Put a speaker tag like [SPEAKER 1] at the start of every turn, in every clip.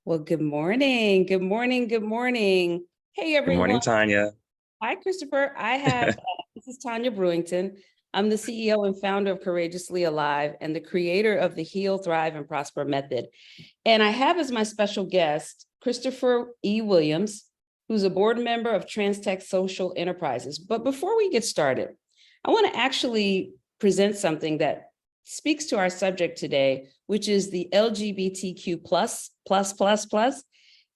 [SPEAKER 1] Well, good morning. Good morning. Good morning. Hey,
[SPEAKER 2] Good morning,
[SPEAKER 1] everyone.
[SPEAKER 2] Tonya.
[SPEAKER 1] Hi, Christopher. This is Tonyabrewington. I'm the CEO and founder of Courageously Alive and the creator of the Heal, Thrive, and Prosper method. And I have as my special guest, Christopher E. Williams, who's a board member of TransTech Social Enterprises. But before we get started, I want to actually present something that speaks to our subject today, which is the LGBTQ plus.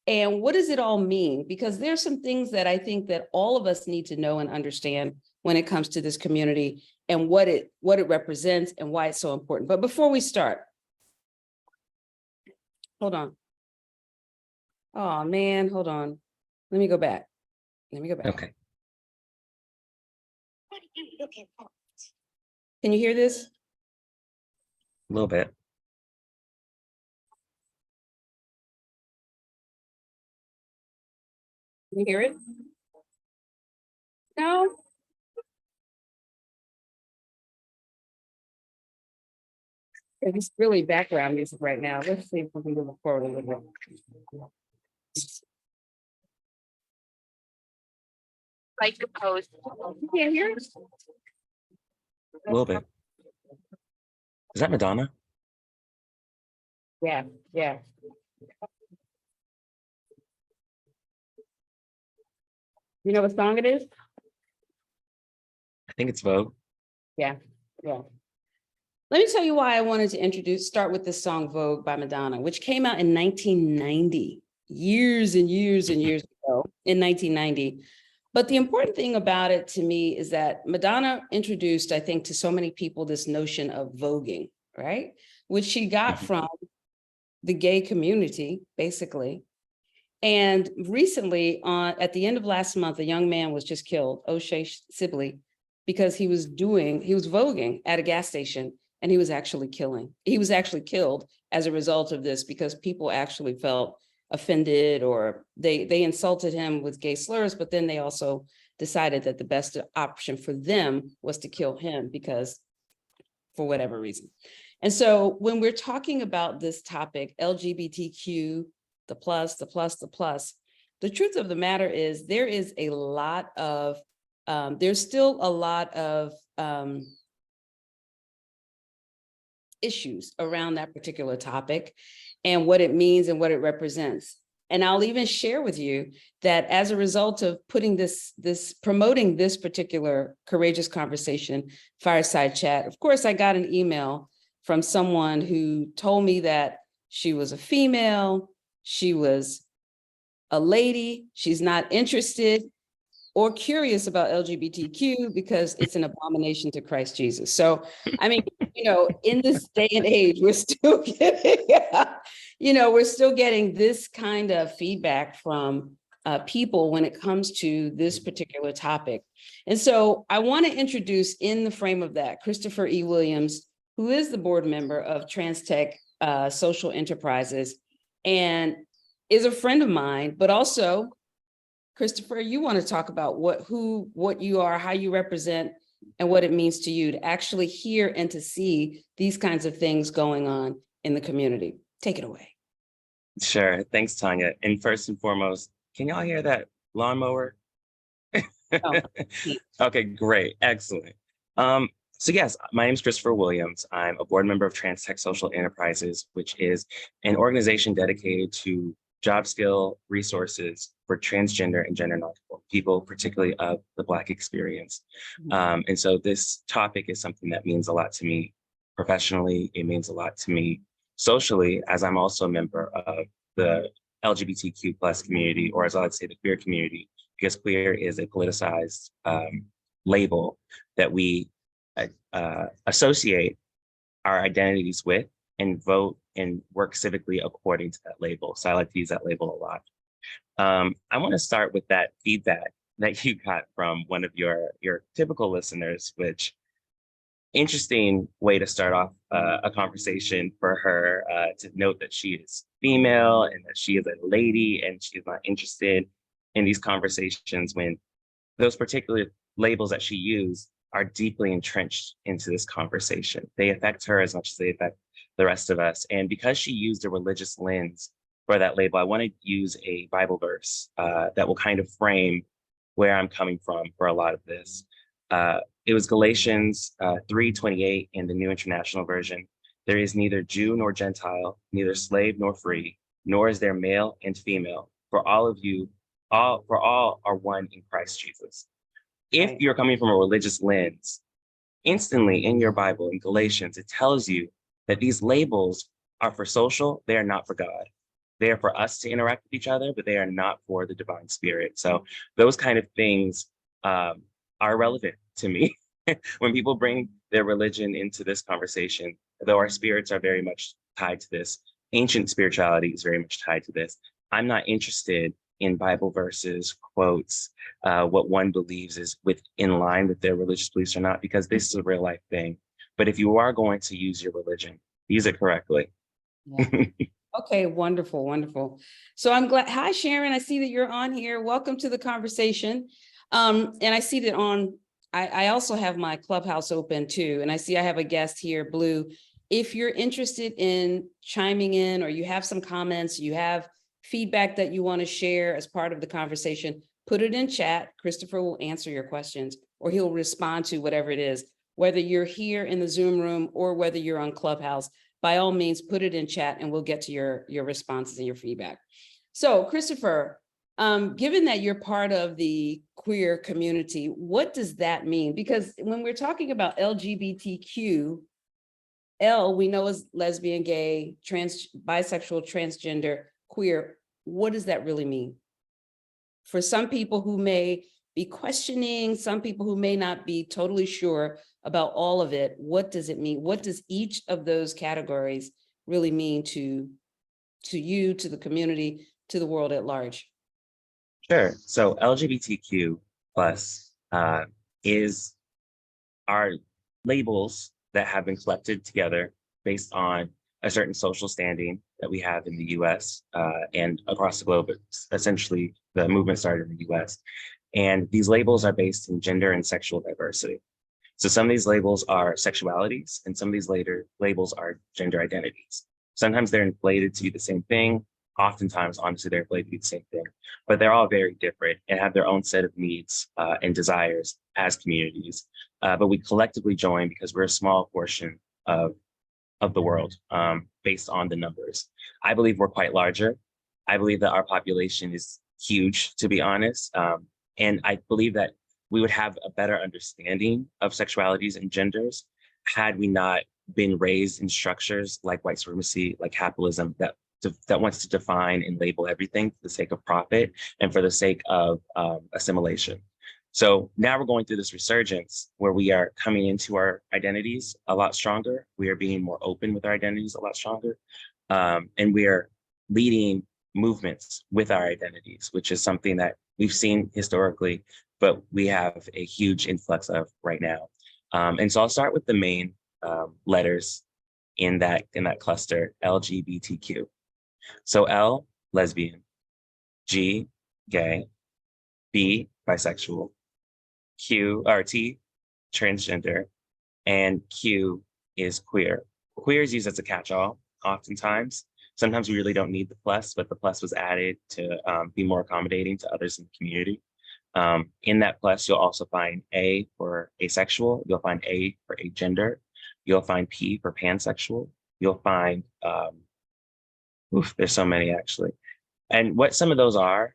[SPEAKER 1] And what does it all mean? Because there's some things that I think that all of us need to know and understand when it comes to this community and what it represents and why it's so important. But before we start, hold on. Oh man, hold on. Let me go back.
[SPEAKER 2] Okay.
[SPEAKER 1] What are you looking for? Can you hear this?
[SPEAKER 2] A little bit.
[SPEAKER 1] Can you hear it? No? It's really background music right now. Let's see if we can move forward a little bit. Like the post. You can't hear it?
[SPEAKER 2] A little bit. Is that Madonna?
[SPEAKER 1] Yeah. You know what song it is?
[SPEAKER 2] I think it's Vogue.
[SPEAKER 1] Yeah. Let me tell you why I wanted to start with this song Vogue by Madonna, which came out in 1990, years and years ago, in 1990. But the important thing about it to me is that Madonna introduced, I think, to so many people this notion of voguing, right? Which she got from the gay community, basically. And recently, at the end of last month, a young man was just killed, O'Shea Sibley, because he was voguing at a gas station, and he was actually killed as a result of this, because people actually felt offended, or they insulted him with gay slurs, but then they also decided that the best option for them was to kill him because for whatever reason. And so when we're talking about this topic, LGBTQ, the plus, the truth of the matter is there's still a lot of issues around that particular topic and what it means and what it represents. And I'll even share with you that as a result of promoting this particular Courageous Conversation Fireside Chat, of course, I got an email from someone who told me that she was a female, she was a lady, she's not interested or curious about LGBTQ because it's an abomination to Christ Jesus. So, I mean, in this day and age, we're still getting this kind of feedback from people when it comes to this particular topic. And so I want to introduce, in the frame of that, Christopher E. Williams, who is the board member of TransTech Social Enterprises and is a friend of mine, but also, Christopher, you want to talk about what you are, how you represent, and what it means to you to actually hear and to see these kinds of things going on in the community. Take it away.
[SPEAKER 2] Sure. Thanks, Tonya. And first and foremost, can y'all hear that lawnmower? Oh. Okay, great. Excellent. So yes, my name is Christopher Williams. I'm a board member of TransTech Social Enterprises, which is an organization dedicated to job skill resources for transgender and gender nonconforming people, particularly of the Black experience. And so this topic is something that means a lot to me professionally. It means a lot to me socially, as I'm also a member of the LGBTQ plus community, or as I would say, the queer community, because queer is a politicized label that we associate our identities with and vote and work civically according to that label. So I like to use that label a lot. I want to start with that feedback that you got from one of your typical listeners, which interesting way to start off a conversation for her to note that she is female and that she is a lady and she's not interested in these conversations when those particular labels that she used are deeply entrenched into this conversation. They affect her as much as they affect the rest of us. And because she used a religious lens for that label, I want to use a Bible verse that will kind of frame where I'm coming from for a lot of this. It was Galatians 3:28 in the New International Version. There is neither Jew nor Gentile, neither slave nor free, nor is there male and female. For all are one in Christ Jesus. If
[SPEAKER 1] Right.
[SPEAKER 2] you're coming from a religious lens, instantly in your Bible in Galatians, it tells you that these labels are for social, they are not for God. They are for us to interact with each other, but they are not for the divine spirit. So those kind of things are relevant to me. When people bring their religion into this conversation, though our spirits are very much tied to this, ancient spirituality is very much tied to this. I'm not interested in Bible verses, quotes, what one believes is in line with their religious beliefs or not, because this is a real life thing. But if you are going to use your religion, use it correctly.
[SPEAKER 1] Yeah. Okay, wonderful, wonderful. So I'm glad. Hi, Sharon. I see that you're on here. Welcome to the conversation. And I see that I also have my Clubhouse open too. And I see I have a guest here, Blue. If you're interested in chiming in, or you have some comments, you have feedback that you want to share as part of the conversation, put it in chat. Christopher will answer your questions, or he'll respond to whatever it is, whether you're here in the Zoom room or whether you're on Clubhouse. By all means, put it in chat and we'll get to your responses and your feedback. So Christopher, given that you're part of the queer community, what does that mean? Because when we're talking about LGBTQ, L we know is lesbian, gay, trans, bisexual, transgender, queer. What does that really mean? For some people who may be questioning, some people who may not be totally sure about all of it, what does it mean? What does each of those categories really mean to you, to the community, to the world at large?
[SPEAKER 2] Sure. So LGBTQ plus is our labels that have been collected together based on a certain social standing that we have in the US and across the globe. But essentially, the movement started in the US. And these labels are based in gender and sexual diversity. So some of these labels are sexualities, and some of these labels are gender identities. Sometimes they're inflated to be the same thing. Oftentimes, honestly, they're inflated to be the same thing, but they're all very different and have their own set of needs and desires as communities. But we collectively join because we're a small portion of the world based on the numbers. I believe we're quite larger. I believe that our population is huge, to be honest. And I believe that we would have a better understanding of sexualities and genders had we not been raised in structures like white supremacy, like capitalism, that wants to define and label everything for the sake of profit and for the sake of assimilation. So now we're going through this resurgence where we are coming into our identities a lot stronger. We are being more open with our identities a lot stronger. And we are leading movements with our identities, which is something that we've seen historically, but we have a huge influx of right now. And so I'll start with the main letters in that cluster, LGBTQ. So L, lesbian, G, gay, B, bisexual, T, transgender, and Q is queer. Queer is used as a catch-all oftentimes. Sometimes we really don't need the plus, but the plus was added to be more accommodating to others in the community. In that plus, you'll also find A for asexual, you'll find A for agender, you'll find P for pansexual, you'll find, there's so many actually. And what some of those are,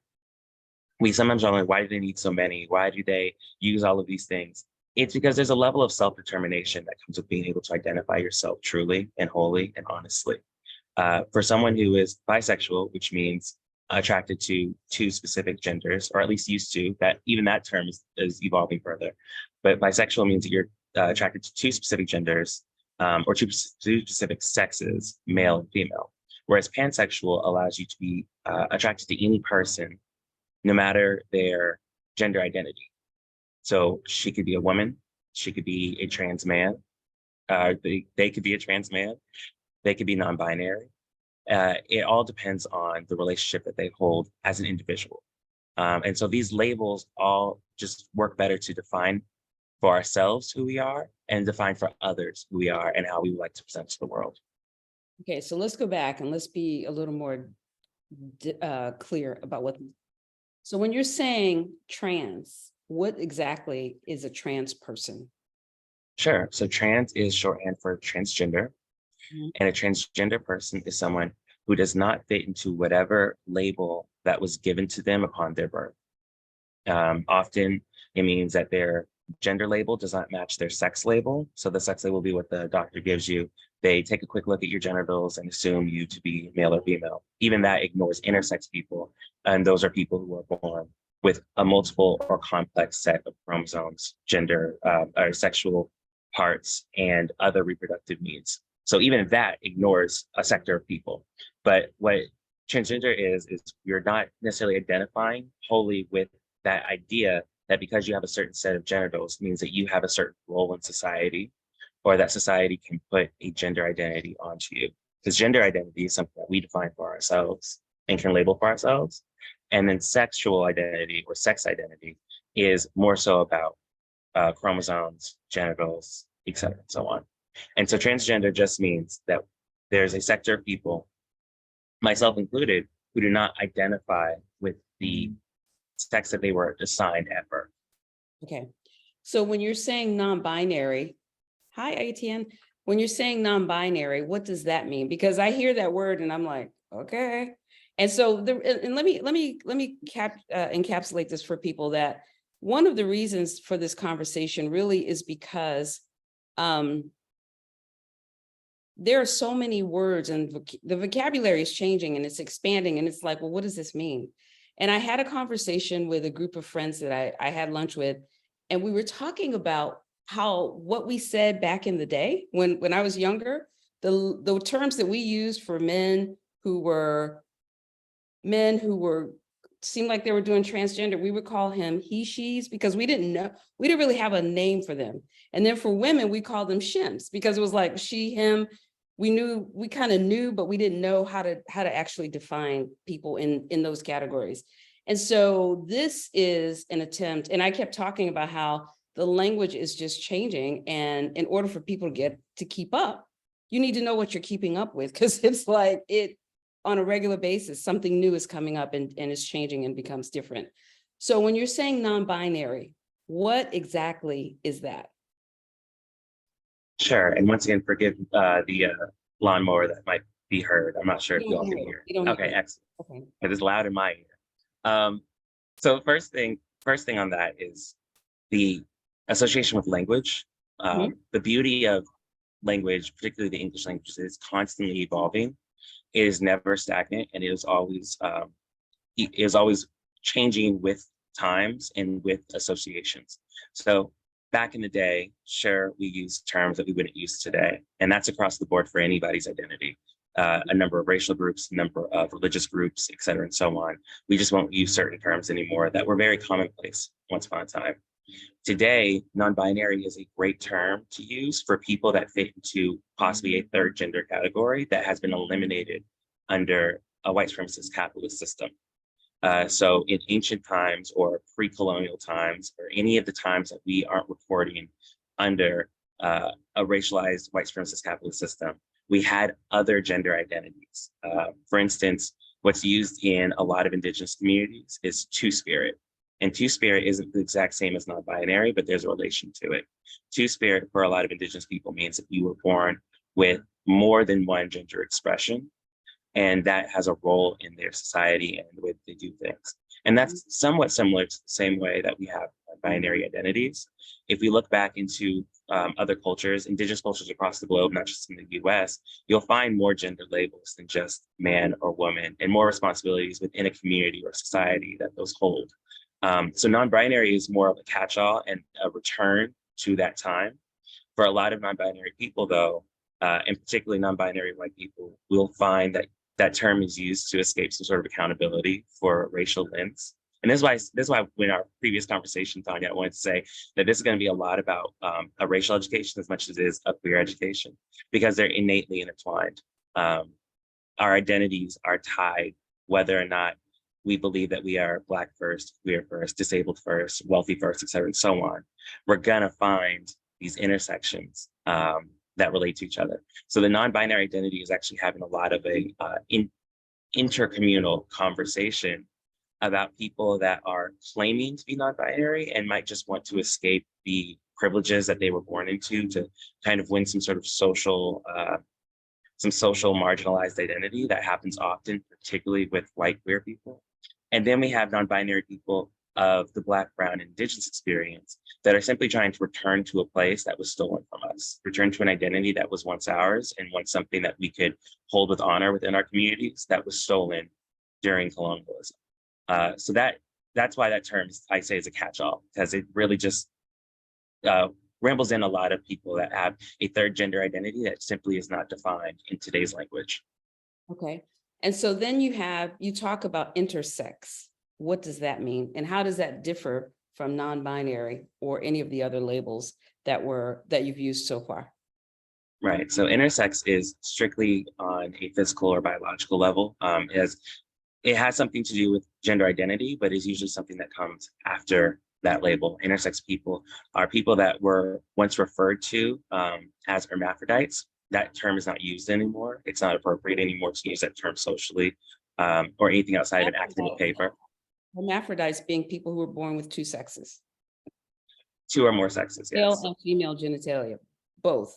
[SPEAKER 2] we sometimes are like, why do they need so many? Why do they use all of these things? It's because there's a level of self-determination that comes with being able to identify yourself truly and wholly and honestly. For someone who is bisexual, which means attracted to two specific genders, or at least used to, that even that term is evolving further. But bisexual means that you're attracted to two specific genders or two specific sexes, male and female. Whereas pansexual allows you to be attracted to any person, no matter their gender identity. So she could be a woman, she could be a trans man, they could be a trans man, they could be non-binary. It all depends on the relationship that they hold as an individual. And so these labels all just work better to define for ourselves who we are and define for others who we are and how we would like to present to the world.
[SPEAKER 1] Okay, so let's go back and let's be a little more clear about what. So when you're saying trans, what exactly is a trans person?
[SPEAKER 2] Sure. So trans is shorthand for transgender.
[SPEAKER 1] Mhm.
[SPEAKER 2] And a transgender person is someone who does not fit into whatever label that was given to them upon their birth. Often it means that their gender label does not match their sex label. So the sex label will be what the doctor gives you. They take a quick look at your genitals and assume you to be male or female. Even that ignores intersex people. And those are people who are born with a multiple or complex set of chromosomes, gender, or sexual parts, and other reproductive needs. So even that ignores a sector of people. But what transgender is you're not necessarily identifying wholly with that idea that because you have a certain set of genitals means that you have a certain role in society, or that society can put a gender identity onto you. Because gender identity is something that we define for ourselves and can label for ourselves. And then sexual identity or sex identity is more so about chromosomes, genitals, et cetera, and so on. And so transgender just means that there's a sector of people, myself included, who do not identify with the sex that they were assigned at birth.
[SPEAKER 1] Okay. So when you're saying non-binary, hi, ATN. When you're saying non-binary, what does that mean? Because I hear that word and I'm like, okay. And so and let me encapsulate this for people, that one of the reasons for this conversation really is because there are so many words and the vocabulary is changing and it's expanding, and it's like, well, what does this mean? And I had a conversation with a group of friends that I had lunch with, and we were talking about how what we said back in the day when I was younger, the terms that we used for men who seemed like they were doing transgender, we would call him he, she's, because we didn't really have a name for them. And then for women, we called them shims because it was like she, him. We kind of knew, but we didn't know how to actually define people in those categories. And so this is an attempt, and I kept talking about how the language is just changing. And in order for people to keep up, you need to know what you're keeping up with, because it's like on a regular basis, something new is coming up and is changing and becomes different. So when you're saying non-binary, what exactly is that?
[SPEAKER 2] Sure. And once again, forgive the lawnmower that might be heard. I'm not sure if you all can hear. Okay, excellent.
[SPEAKER 1] Okay.
[SPEAKER 2] It is loud in my ear. So first thing on that is the association with language. The beauty of language, particularly the English language, is constantly evolving. It is never stagnant, and it is always changing with times and with associations. So back in the day, sure, we used terms that we wouldn't use today, and that's across the board for anybody's identity. A number of racial groups, a number of religious groups, et cetera, and so on. We just won't use certain terms anymore that were very commonplace once upon a time. Today, non-binary is a great term to use for people that fit into possibly a third gender category that has been eliminated under a white supremacist capitalist system. So in ancient times or pre-colonial times, or any of the times that we aren't recording under a racialized white supremacist capitalist system, we had other gender identities. For instance, what's used in a lot of indigenous communities is two-spirit. And two-spirit isn't the exact same as non-binary, but there's a relation to it. Two-spirit for a lot of indigenous people means that you were born with more than one gender expression, and that has a role in their society and the way that they do things. And that's somewhat similar to the same way that we have binary identities. If we look back into other cultures, indigenous cultures across the globe, not just in the US, you'll find more gender labels than just man or woman, and more responsibilities within a community or society that those hold. So non-binary is more of a catch-all and a return to that time. For a lot of non-binary people, though, and particularly non-binary white people, will find that that term is used to escape some sort of accountability for racial lens. And this is why in our previous conversation, Tonya, I wanted to say that this is going to be a lot about a racial education as much as it is a queer education, because they're innately intertwined. Our identities are tied, whether or not we believe that we are Black first, queer first, disabled first, wealthy first, et cetera, and so on. We're gonna find these intersections that relate to each other. So the non-binary identity is actually having a lot of intercommunal conversation about people that are claiming to be non-binary and might just want to escape the privileges that they were born into to kind of win some sort of social marginalized identity that happens often, particularly with white queer people. And then we have non-binary people of the Black, Brown, and Indigenous experience that are simply trying to return to a place that was stolen from us, return to an identity that was once ours and once something that we could hold with honor within our communities that was stolen during colonialism. So that's why that term, I say, is a catch-all, because it really just rambles in a lot of people that have a third gender identity that simply is not defined in today's language.
[SPEAKER 1] Okay. And so then you talk about intersex. What does that mean? And how does that differ from non-binary or any of the other labels that you've used so far?
[SPEAKER 2] Right. So intersex is strictly on a physical or biological level. It has something to do with gender identity, but is usually something that comes after that label. Intersex people are people that were once referred to as hermaphrodites. That term is not used anymore. It's not appropriate anymore to use that term socially or anything outside of an academic paper.
[SPEAKER 1] Hermaphrodites being people who were born with two sexes.
[SPEAKER 2] Two or more sexes, yes.
[SPEAKER 1] Male and female genitalia, both.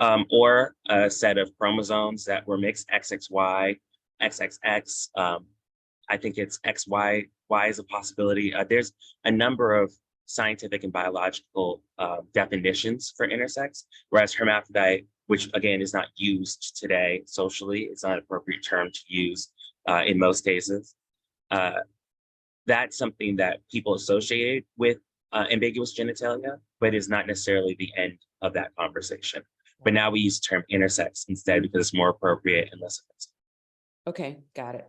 [SPEAKER 2] Or a set of chromosomes that were mixed, XXY, XXX. I think it's XY, Y is a possibility. There's a number of scientific and biological definitions for intersex, whereas hermaphrodite, which again is not used today socially, it's not an appropriate term to use in most cases. That's something that people associate with ambiguous genitalia, but is not necessarily the end of that conversation. But now we use the term intersex instead because it's more appropriate and less offensive.
[SPEAKER 1] Okay, got it.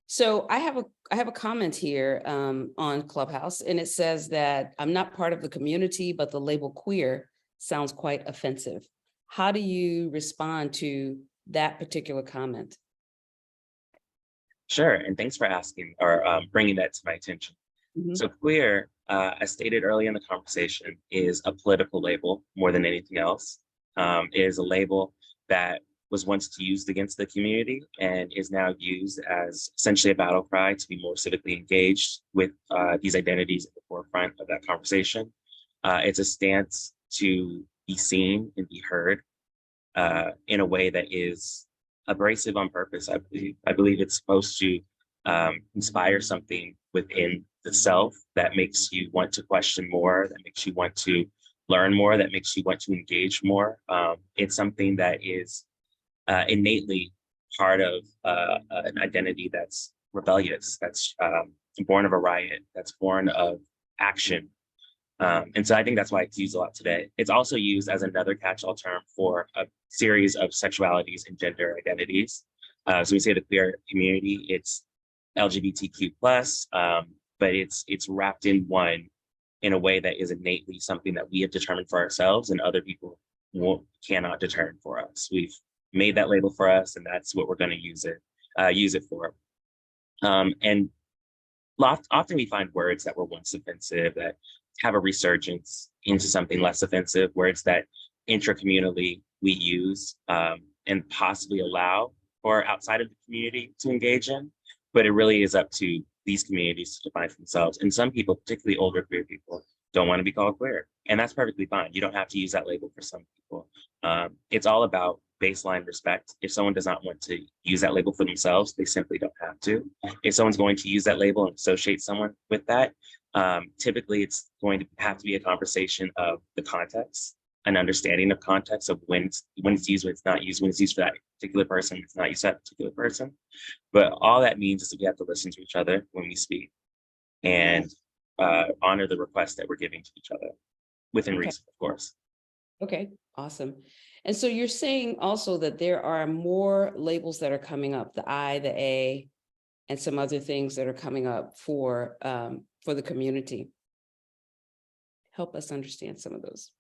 [SPEAKER 1] So I have a comment here on Clubhouse, and it says that I'm not part of the community, but the label queer sounds quite offensive. How do you respond to that particular comment?
[SPEAKER 2] Sure, and thanks for asking or bringing that to my attention. Mm-hmm. So queer, as stated early in the conversation, is a political label more than anything else. It is a label that was once used against the community and is now used as essentially a battle cry to be more civically engaged with these identities at the forefront of that conversation. It's a stance to be seen and be heard in a way that is abrasive on purpose. I believe it's supposed to inspire something within the self that makes you want to question more, that makes you want to learn more, that makes you want to engage more. It's something that is innately part of an identity that's rebellious, that's born of a riot, that's born of action. And so I think that's why it's used a lot today. It's also used as another catch-all term for a series of sexualities and gender identities. So we say the queer community, it's LGBTQ+, but it's wrapped in one in a way that is innately something that we have determined for ourselves and other people cannot determine for us. We've made that label for us, and that's what we're going to use it for. And often we find words that were once offensive that have a resurgence into something less offensive, words that intracommunally we use and possibly allow for outside of the community to engage in, but it really is up to these communities to define for themselves. And some people, particularly older queer people, don't want to be called queer, and that's perfectly fine. You don't have to use that label for some people. It's all about baseline respect. If someone does not want to use that label for themselves, they simply don't have to. If someone's going to use that label and associate someone with that, typically it's going to have to be a conversation of the context, an understanding of context of when it's used, when it's not used, when it's used for that particular person, it's not used for that particular person. But all that means is that we have to listen to each other when we speak and honor the requests that we're giving to each other within reason, of course.
[SPEAKER 1] Okay, awesome. And so you're saying also that there are more labels that are coming up, the I, the A, and some other things that are coming up for the community. Help us understand some of those.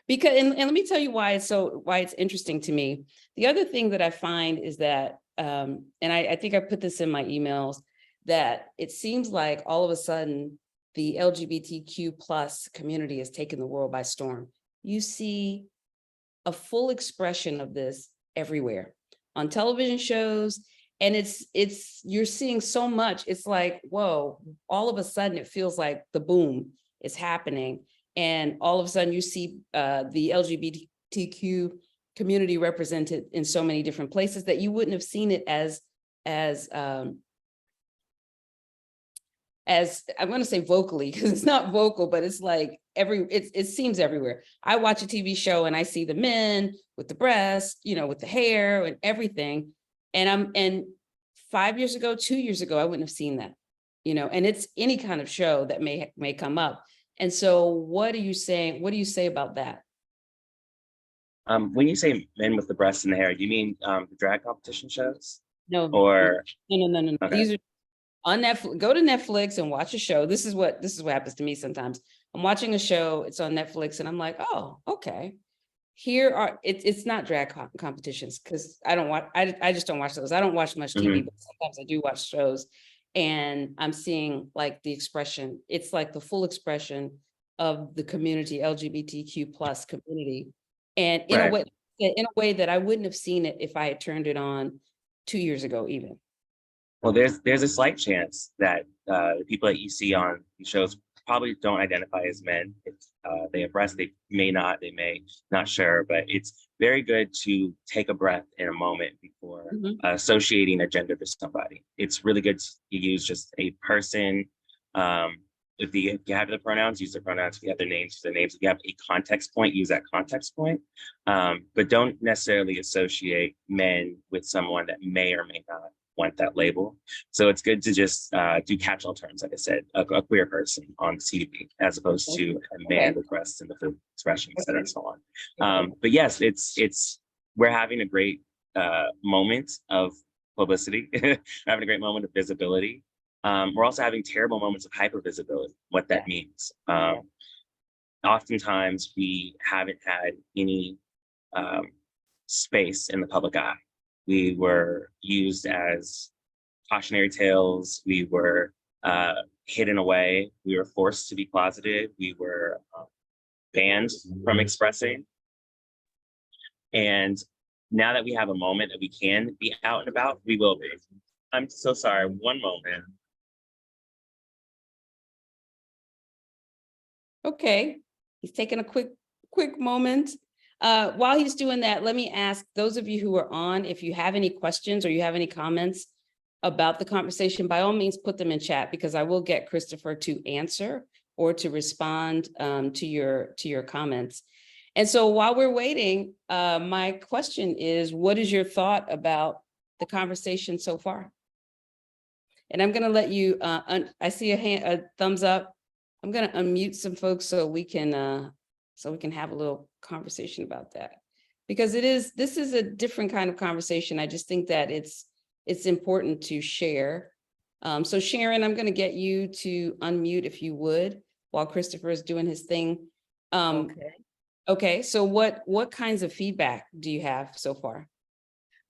[SPEAKER 1] Because, and let me tell you why it's interesting to me. The other thing that I find is that, and I think I put this in my emails, that it seems like all of a sudden the LGBTQ plus community has taken the world by storm. You see a full expression of this everywhere, on television shows, And you're seeing so much. It's like, whoa, all of a sudden it feels like the boom is happening. And all of a sudden you see the LGBTQ community represented in so many different places that you wouldn't have seen it as I'm going to say vocally, because it's not vocal, but it's like it seems everywhere. I watch a TV show and I see the men with the breasts, with the hair and everything. And 5 years ago, 2 years ago, I wouldn't have seen that, and it's any kind of show that may come up. And so what are you saying? What do you say about that?
[SPEAKER 2] When you say men with the breasts and the hair, you mean the drag competition shows?
[SPEAKER 1] No,
[SPEAKER 2] Or
[SPEAKER 1] no.
[SPEAKER 2] okay.
[SPEAKER 1] These are on Netflix. Go to Netflix and watch a show. This is what happens to me sometimes. I'm watching a show, it's on Netflix, and I'm like, oh, okay. It's not drag competitions, because I just don't watch those. I don't watch much TV, but sometimes I do watch shows, and I'm seeing like the expression. It's like the full expression of the community, LGBTQ plus community, and in a way that I wouldn't have seen it if I had turned it on 2 years ago, even.
[SPEAKER 2] Well, there's a slight chance that the people that you see on these shows probably don't identify as men. If they have breasts, they may not, not sure, but it's very good to take a breath in a moment before associating a gender to somebody. It's really good to use just a person. If you have the pronouns, use the pronouns. If you have their names, use their names. If you have a context point, use that context point. But don't necessarily associate men with someone that may or may not want that label. So it's good to just do catch-all terms, like I said, a queer person on TV, as opposed to a man with breasts and the food expression, et cetera, and so on. But yes, we're having a great moment of publicity. We're having a great moment of visibility. We're also having terrible moments of hypervisibility, what that means. Oftentimes we haven't had any space in the public eye. We were used as cautionary tales. We were hidden away. We were forced to be closeted. We were banned from expressing. And now that we have a moment that we can be out and about, we will be. I'm so sorry, one moment.
[SPEAKER 1] Okay, he's taking a quick moment. While he's doing that, let me ask those of you who are on, if you have any questions or you have any comments about the conversation, by all means, put them in chat, because I will get Christopher to answer or to respond to your comments. And so while we're waiting, my question is, what is your thought about the conversation so far? And I'm going to let you, I see a thumbs up. I'm going to unmute some folks so we can have a little conversation about that, because this is a different kind of conversation. I just think that it's important to share. So Sharon, I'm going to get you to unmute if you would, while Christopher is doing his thing. Okay. So what kinds of feedback do you have so far?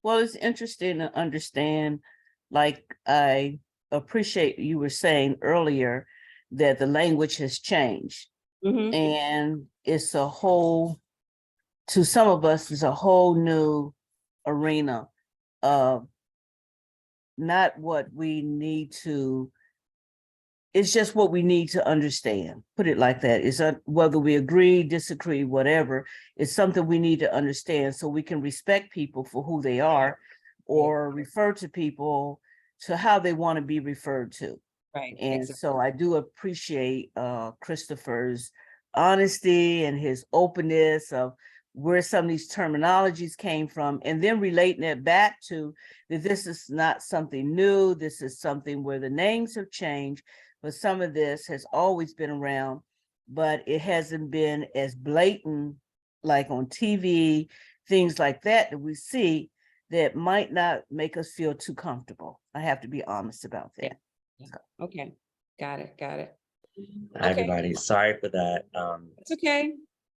[SPEAKER 3] Well, it's interesting to understand, like I appreciate you were saying earlier that the language has changed. And it's to some of us, it's a whole new arena of not what we need to, it's just what we need to understand. Put it like that. It's whether we agree, disagree, whatever, it's something we need to understand so we can respect people for who they are, or refer to people to how they want to be referred to.
[SPEAKER 1] Right.
[SPEAKER 3] And
[SPEAKER 1] exactly.
[SPEAKER 3] so I do appreciate Christopher's honesty and his openness of where some of these terminologies came from, and then relating it back to that this is not something new. This is something where the names have changed, but some of this has always been around, but it hasn't been as blatant, like on TV, things like that we see that might not make us feel too comfortable. I have to be honest about that.
[SPEAKER 1] Yeah. Okay. Got it.
[SPEAKER 2] Hi, everybody. Sorry for that.
[SPEAKER 1] It's okay.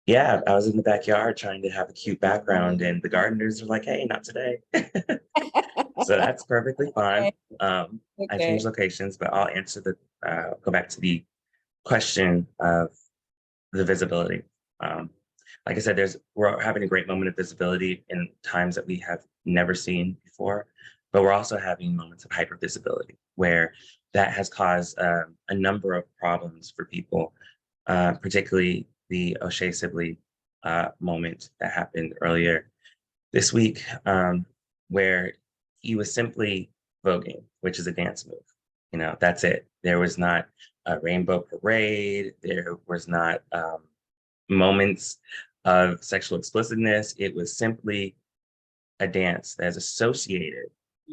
[SPEAKER 2] Yeah, I was in the backyard trying to have a cute background, and the gardeners are like, hey, not today. So that's perfectly fine. I changed locations, but I'll answer go back to the question of the visibility. Like I said, we're having a great moment of visibility in times that we have never seen before. but we're also having moments of hypervisibility where that has caused a number of problems for people, particularly the O'Shea Sibley moment that happened earlier this week, where he was simply voguing, which is a dance move. You know, that's it. There was not a rainbow parade. There was not moments of sexual explicitness. It was simply a dance that is associated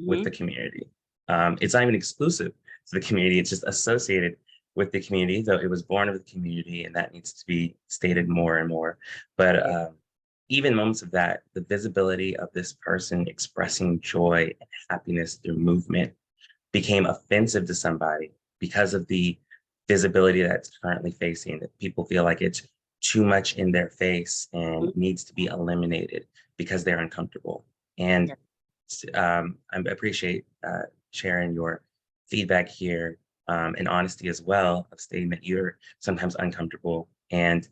[SPEAKER 2] with the community. It's not even exclusive to the community. It's just associated with the community, though it was born of the community, and that needs to be stated more and more. But even moments of that, the visibility of this person expressing joy and happiness through movement became offensive to somebody because of the visibility that's currently facing. That people feel like it's too much in their face and needs to be eliminated because they're uncomfortable. And I appreciate sharing your feedback here and honesty as well of stating that you're sometimes uncomfortable. And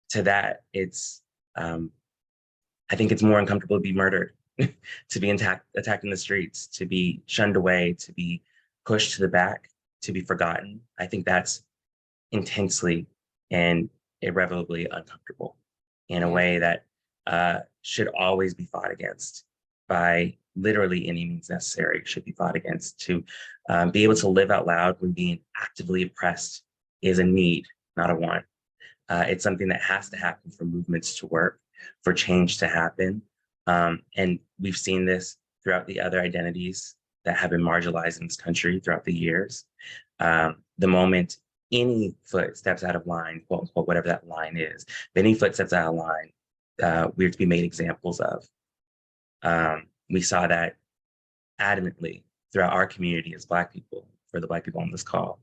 [SPEAKER 2] to that, it's I think it's more uncomfortable to be murdered, to be attacked in the streets, to be shunned away, to be pushed to the back, to be forgotten. I think that's intensely and irrevocably uncomfortable in a way that should always be fought against by literally any means necessary, should be fought against. To be able to live out loud when being actively oppressed is a need, not a want. It's something that has to happen for movements to work, for change to happen. And we've seen this throughout the other identities that have been marginalized in this country throughout the years. The moment any foot steps out of line, quote unquote, whatever that line is, if any foot steps out of line, we're to be made examples of. We saw that adamantly throughout our community as Black people, for the Black people on this call.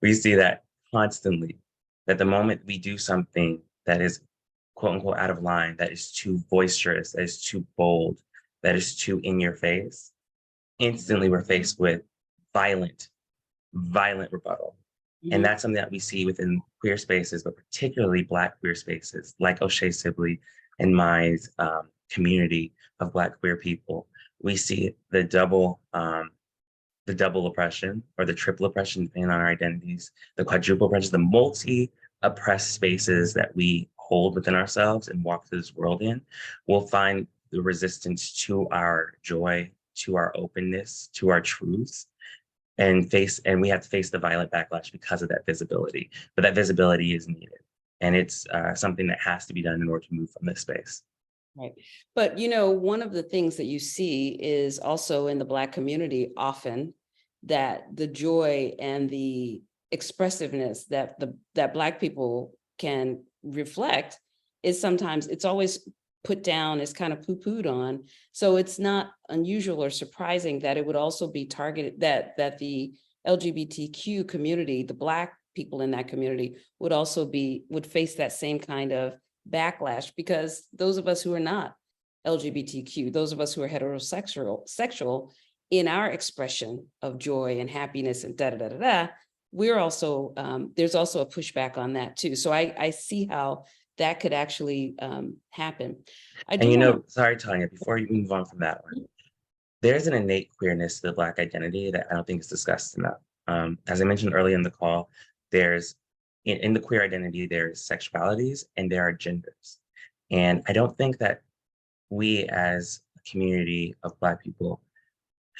[SPEAKER 2] We see that constantly, that the moment we do something that is quote unquote out of line, that is too boisterous, that is too bold, that is too in your face, instantly we're faced with violent rebuttal. And that's something that we see within queer spaces, but particularly Black queer spaces like O'Shea Sibley and my community of Black queer people. We see the double oppression or the triple oppression depending on our identities, the quadruple oppression, the multi-oppressed spaces that we hold within ourselves and walk through this world in. We'll find the resistance to our joy, to our openness, to our truths, and we have to face the violent backlash because of that visibility. But that visibility is needed, and it's something that has to be done in order to move from this space.
[SPEAKER 1] Right. But, you know, one of the things that you see is also in the Black community often that the joy and the expressiveness that that Black people can reflect is sometimes, it's always put down, is kind of poo-pooed on. So it's not unusual or surprising that it would also be targeted, that the LGBTQ community, the Black people in that community would face that same kind of backlash, because those of us who are not LGBTQ, those of us who are heterosexual in our expression of joy and happiness and we're also, there's also a pushback on that too. So I see how that could actually happen.
[SPEAKER 2] And you know, sorry, Tonya, before you move on from that one, there's an innate queerness to the Black identity that I don't think is discussed enough. As I mentioned earlier in the call, there's in the queer identity, there's sexualities and there are genders. And I don't think that we as a community of Black people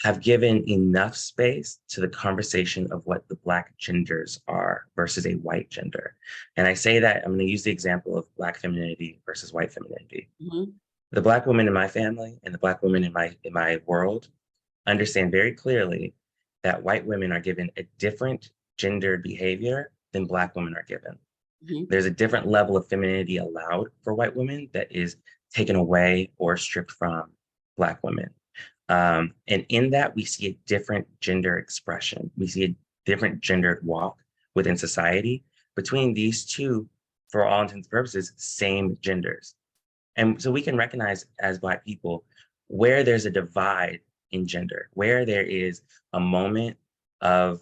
[SPEAKER 2] have given enough space to the conversation of what the Black genders are versus a white gender. And I say that, I'm going to use the example of Black femininity versus white femininity. The Black woman in my family and the Black woman in my world understand very clearly that white women are given a different gendered behavior than Black women are given. There's a different level of femininity allowed for white women that is taken away or stripped from Black women. And in that, we see a different gender expression. We see a different gendered walk within society between these two, for all intents and purposes, same genders. And so we can recognize as Black people where there's a divide in gender, where there is a moment of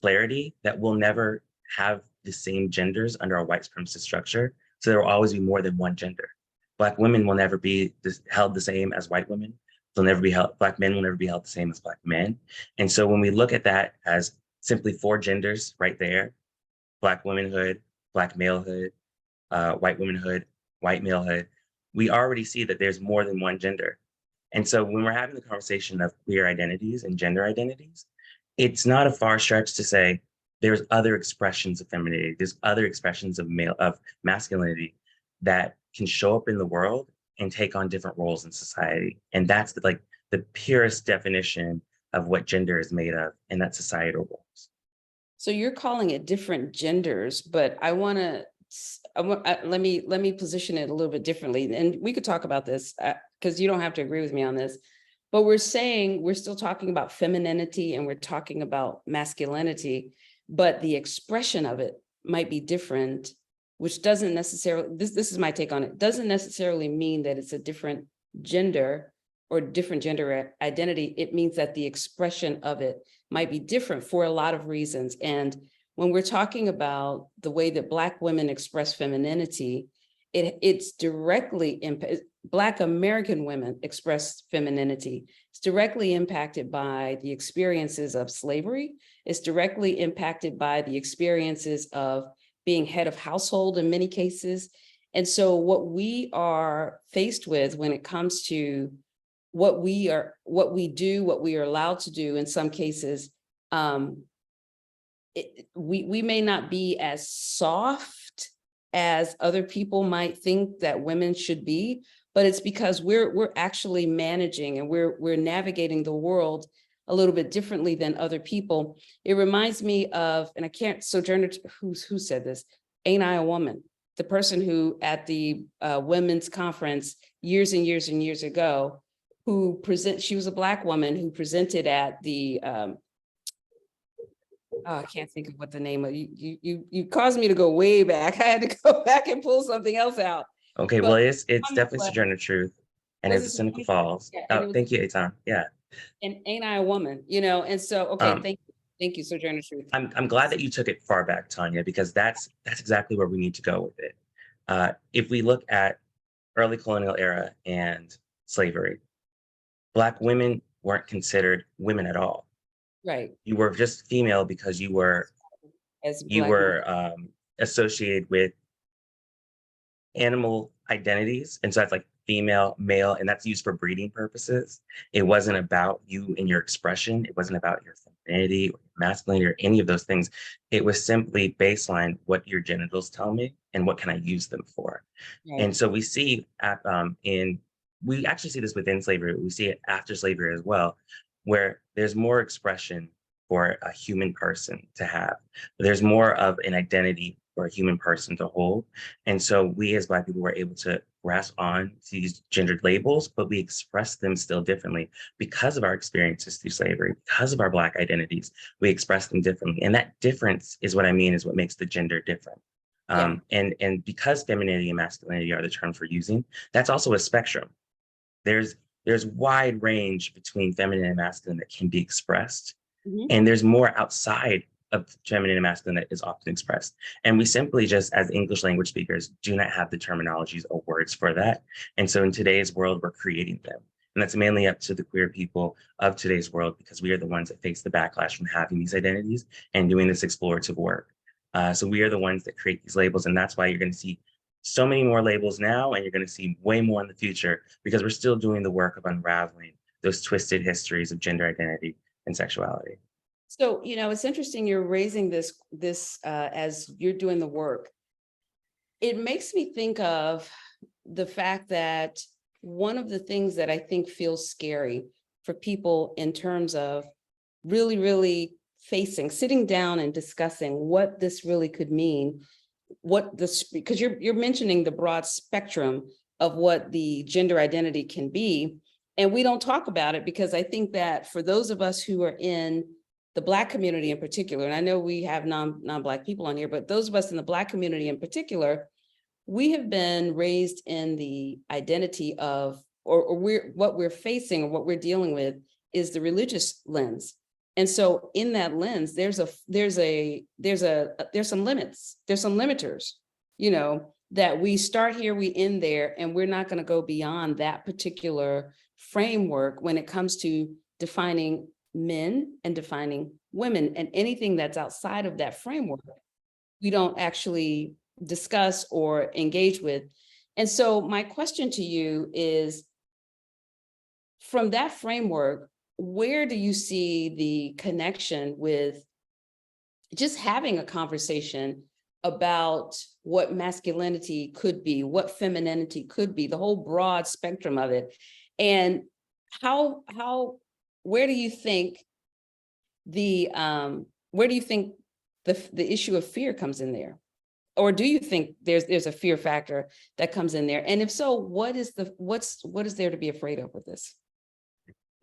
[SPEAKER 2] clarity that will never have the same genders under our white supremacist structure. So there will always be more than one gender. Black women will never be held the same as white women. Black men will never be held the same as Black men. And so when we look at that as simply 4 genders right there, Black womanhood, Black malehood, white womanhood, white malehood, we already see that there's more than one gender. And so when we're having the conversation of queer identities and gender identities, it's not a far stretch to say there's other expressions of femininity, there's other expressions of masculinity that can show up in the world and take on different roles in society. And that's the purest definition of what gender is made of, and that's societal roles.
[SPEAKER 1] So you're calling it different genders, but let me position it a little bit differently. And we could talk about this because you don't have to agree with me on this, but we're still talking about femininity and we're talking about masculinity, but the expression of it might be different, which doesn't necessarily, this is my take on it, doesn't necessarily mean that it's a different gender or different gender identity. It means that the expression of it might be different for a lot of reasons. And when we're talking about the way that Black women express femininity, it's directly Black American women express femininity. It's directly impacted by the experiences of slavery. It's directly impacted by the experiences of being head of household in many cases. And so what we are faced with when it comes to what we are allowed to do in some cases, we may not be as soft as other people might think that women should be, but it's because we're actually managing and we're navigating the world a little bit differently than other people. It reminds me of, and I can't, Sojourner, who said this? Ain't I a Woman? The person who at the women's conference years and years and years ago, she was a Black woman who presented at the, I can't think of what the name of, you caused me to go way back. I had to go back and pull something else out.
[SPEAKER 2] Okay,
[SPEAKER 1] But
[SPEAKER 2] well, it's definitely Sojourner Truth, and it's Cynical Falls.
[SPEAKER 1] Yeah,
[SPEAKER 2] Thank you, Eitan. Yeah.
[SPEAKER 1] And Ain't I a Woman? And so, okay, thank you, Sojourner Truth.
[SPEAKER 2] I'm glad that you took it far back, Tonya, because that's exactly where we need to go with it. If we look at early colonial era and slavery, Black women weren't considered women at all.
[SPEAKER 1] Right.
[SPEAKER 2] You were just female because you were associated with animal identities. And so that's like female, male, and that's used for breeding purposes. It wasn't about you and your expression. It wasn't about your femininity or masculinity or any of those things. It was simply baseline, what your genitals tell me and what can I use them for? Right. And so we see we actually see this within slavery. We see it after slavery as well, where there's more expression for a human person to have. There's more of an identity for a human person to hold. And so we as Black people were able to grasp on to these gendered labels, but we express them still differently because of our experiences through slavery, because of our Black identities, we express them differently. And that difference is what I mean is what makes the gender different. Yeah. And because femininity and masculinity are the terms we're using, that's also a spectrum. There's wide range between feminine and masculine that can be expressed. Mm-hmm. And there's more outside of feminine and masculine that is often expressed. And we simply just, as English language speakers, do not have the terminologies or words for that. And so in today's world, we're creating them. And that's mainly up to the queer people of today's world, because we are the ones that face the backlash from having these identities and doing this explorative work. So we are the ones that create these labels. And that's why you're going to see so many more labels now, and you're going to see way more in the future, because we're still doing the work of unraveling those twisted histories of gender identity and sexuality.
[SPEAKER 1] So, it's interesting you're raising this as you're doing the work. It makes me think of the fact that one of the things that I think feels scary for people in terms of really, really sitting down and discussing what this really could mean, because you're mentioning the broad spectrum of what the gender identity can be. And we don't talk about it because I think that for those of us who are in the Black community in particular, and I know we have non-Black people on here, but those of us in the Black community in particular, we have been raised in the identity of, what we're facing or what we're dealing with is the religious lens. And so in that lens, there's some limits, there's some limiters, that we start here, we end there, and we're not going to go beyond that particular framework when it comes to defining men and defining women, and anything that's outside of that framework, we don't actually discuss or engage with. And so my question to you is, from that framework, where do you see the connection with just having a conversation about what masculinity could be, what femininity could be, the whole broad spectrum of it? And where do you think the issue of fear comes in there? Or do you think there's a fear factor that comes in there? And if so, what is there to be afraid of with this?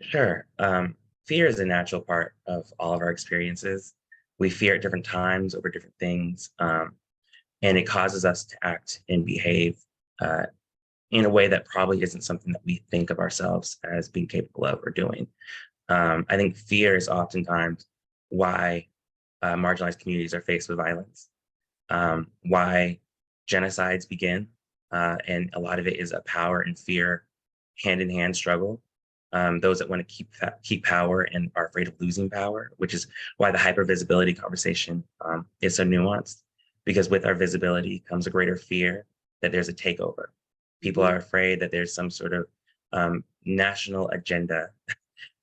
[SPEAKER 2] Sure. Fear is a natural part of all of our experiences. We fear at different times over different things, and it causes us to act and behave in a way that probably isn't something that we think of ourselves as being capable of or doing. I think fear is oftentimes why marginalized communities are faced with violence, why genocides begin, and a lot of it is a power and fear hand-in-hand struggle. Those that want to keep power and are afraid of losing power, which is why the hypervisibility conversation is so nuanced, because with our visibility comes a greater fear that there's a takeover. People are afraid that there's some sort of national agenda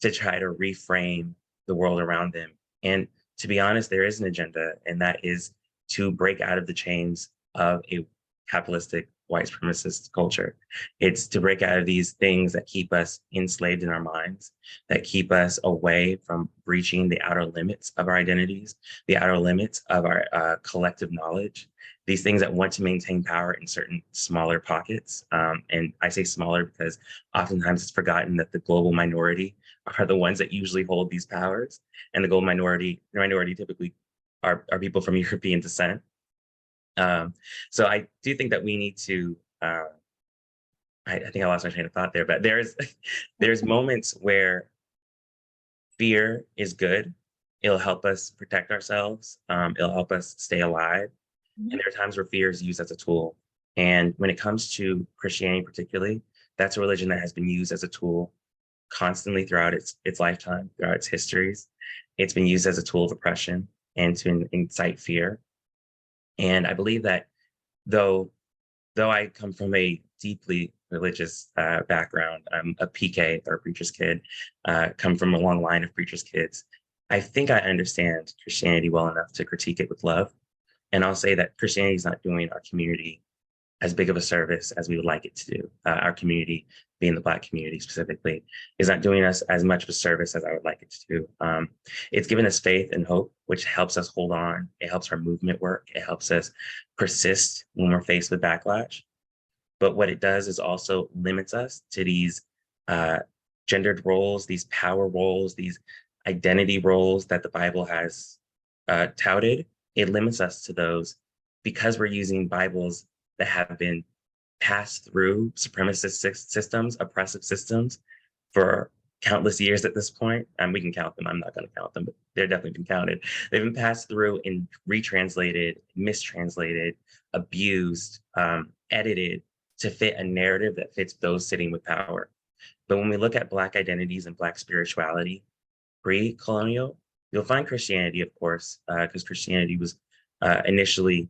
[SPEAKER 2] to try to reframe the world around them. And to be honest, there is an agenda, and that is to break out of the chains of a capitalistic white supremacist culture. It's to break out of these things that keep us enslaved in our minds, that keep us away from reaching the outer limits of our identities, the outer limits of our collective knowledge, these things that want to maintain power in certain smaller pockets. And I say smaller because oftentimes it's forgotten that the global minority are the ones that usually hold these powers. And the global minority typically are people from European descent. So I do think that we need to, I think I lost my train of thought there, but there's moments where fear is good. It'll help us protect ourselves. It'll help us stay alive. And there are times where fear is used as a tool. And when it comes to Christianity particularly, that's a religion that has been used as a tool constantly throughout its lifetime, throughout its histories. It's been used as a tool of oppression and to incite fear. And I believe that though I come from a deeply religious background, I'm a PK or a preacher's kid, come from a long line of preacher's kids, I think I understand Christianity well enough to critique it with love. And I'll say that Christianity is not doing our community as big of a service as we would like it to do. Our community, being the Black community specifically, is not doing us as much of a service as I would like it to do. It's given us faith and hope, which helps us hold on. It helps our movement work. It helps us persist when we're faced with backlash. But what it does is also limits us to these gendered roles, these power roles, these identity roles that the Bible has touted. It limits us to those because we're using Bibles that have been passed through supremacist systems, oppressive systems for countless years at this point. And we can count them. I'm not going to count them, but they're definitely been counted. They've been passed through and retranslated, mistranslated, abused, edited to fit a narrative that fits those sitting with power. But when we look at Black identities and Black spirituality, pre-colonial, you'll find Christianity, of course, because Christianity was initially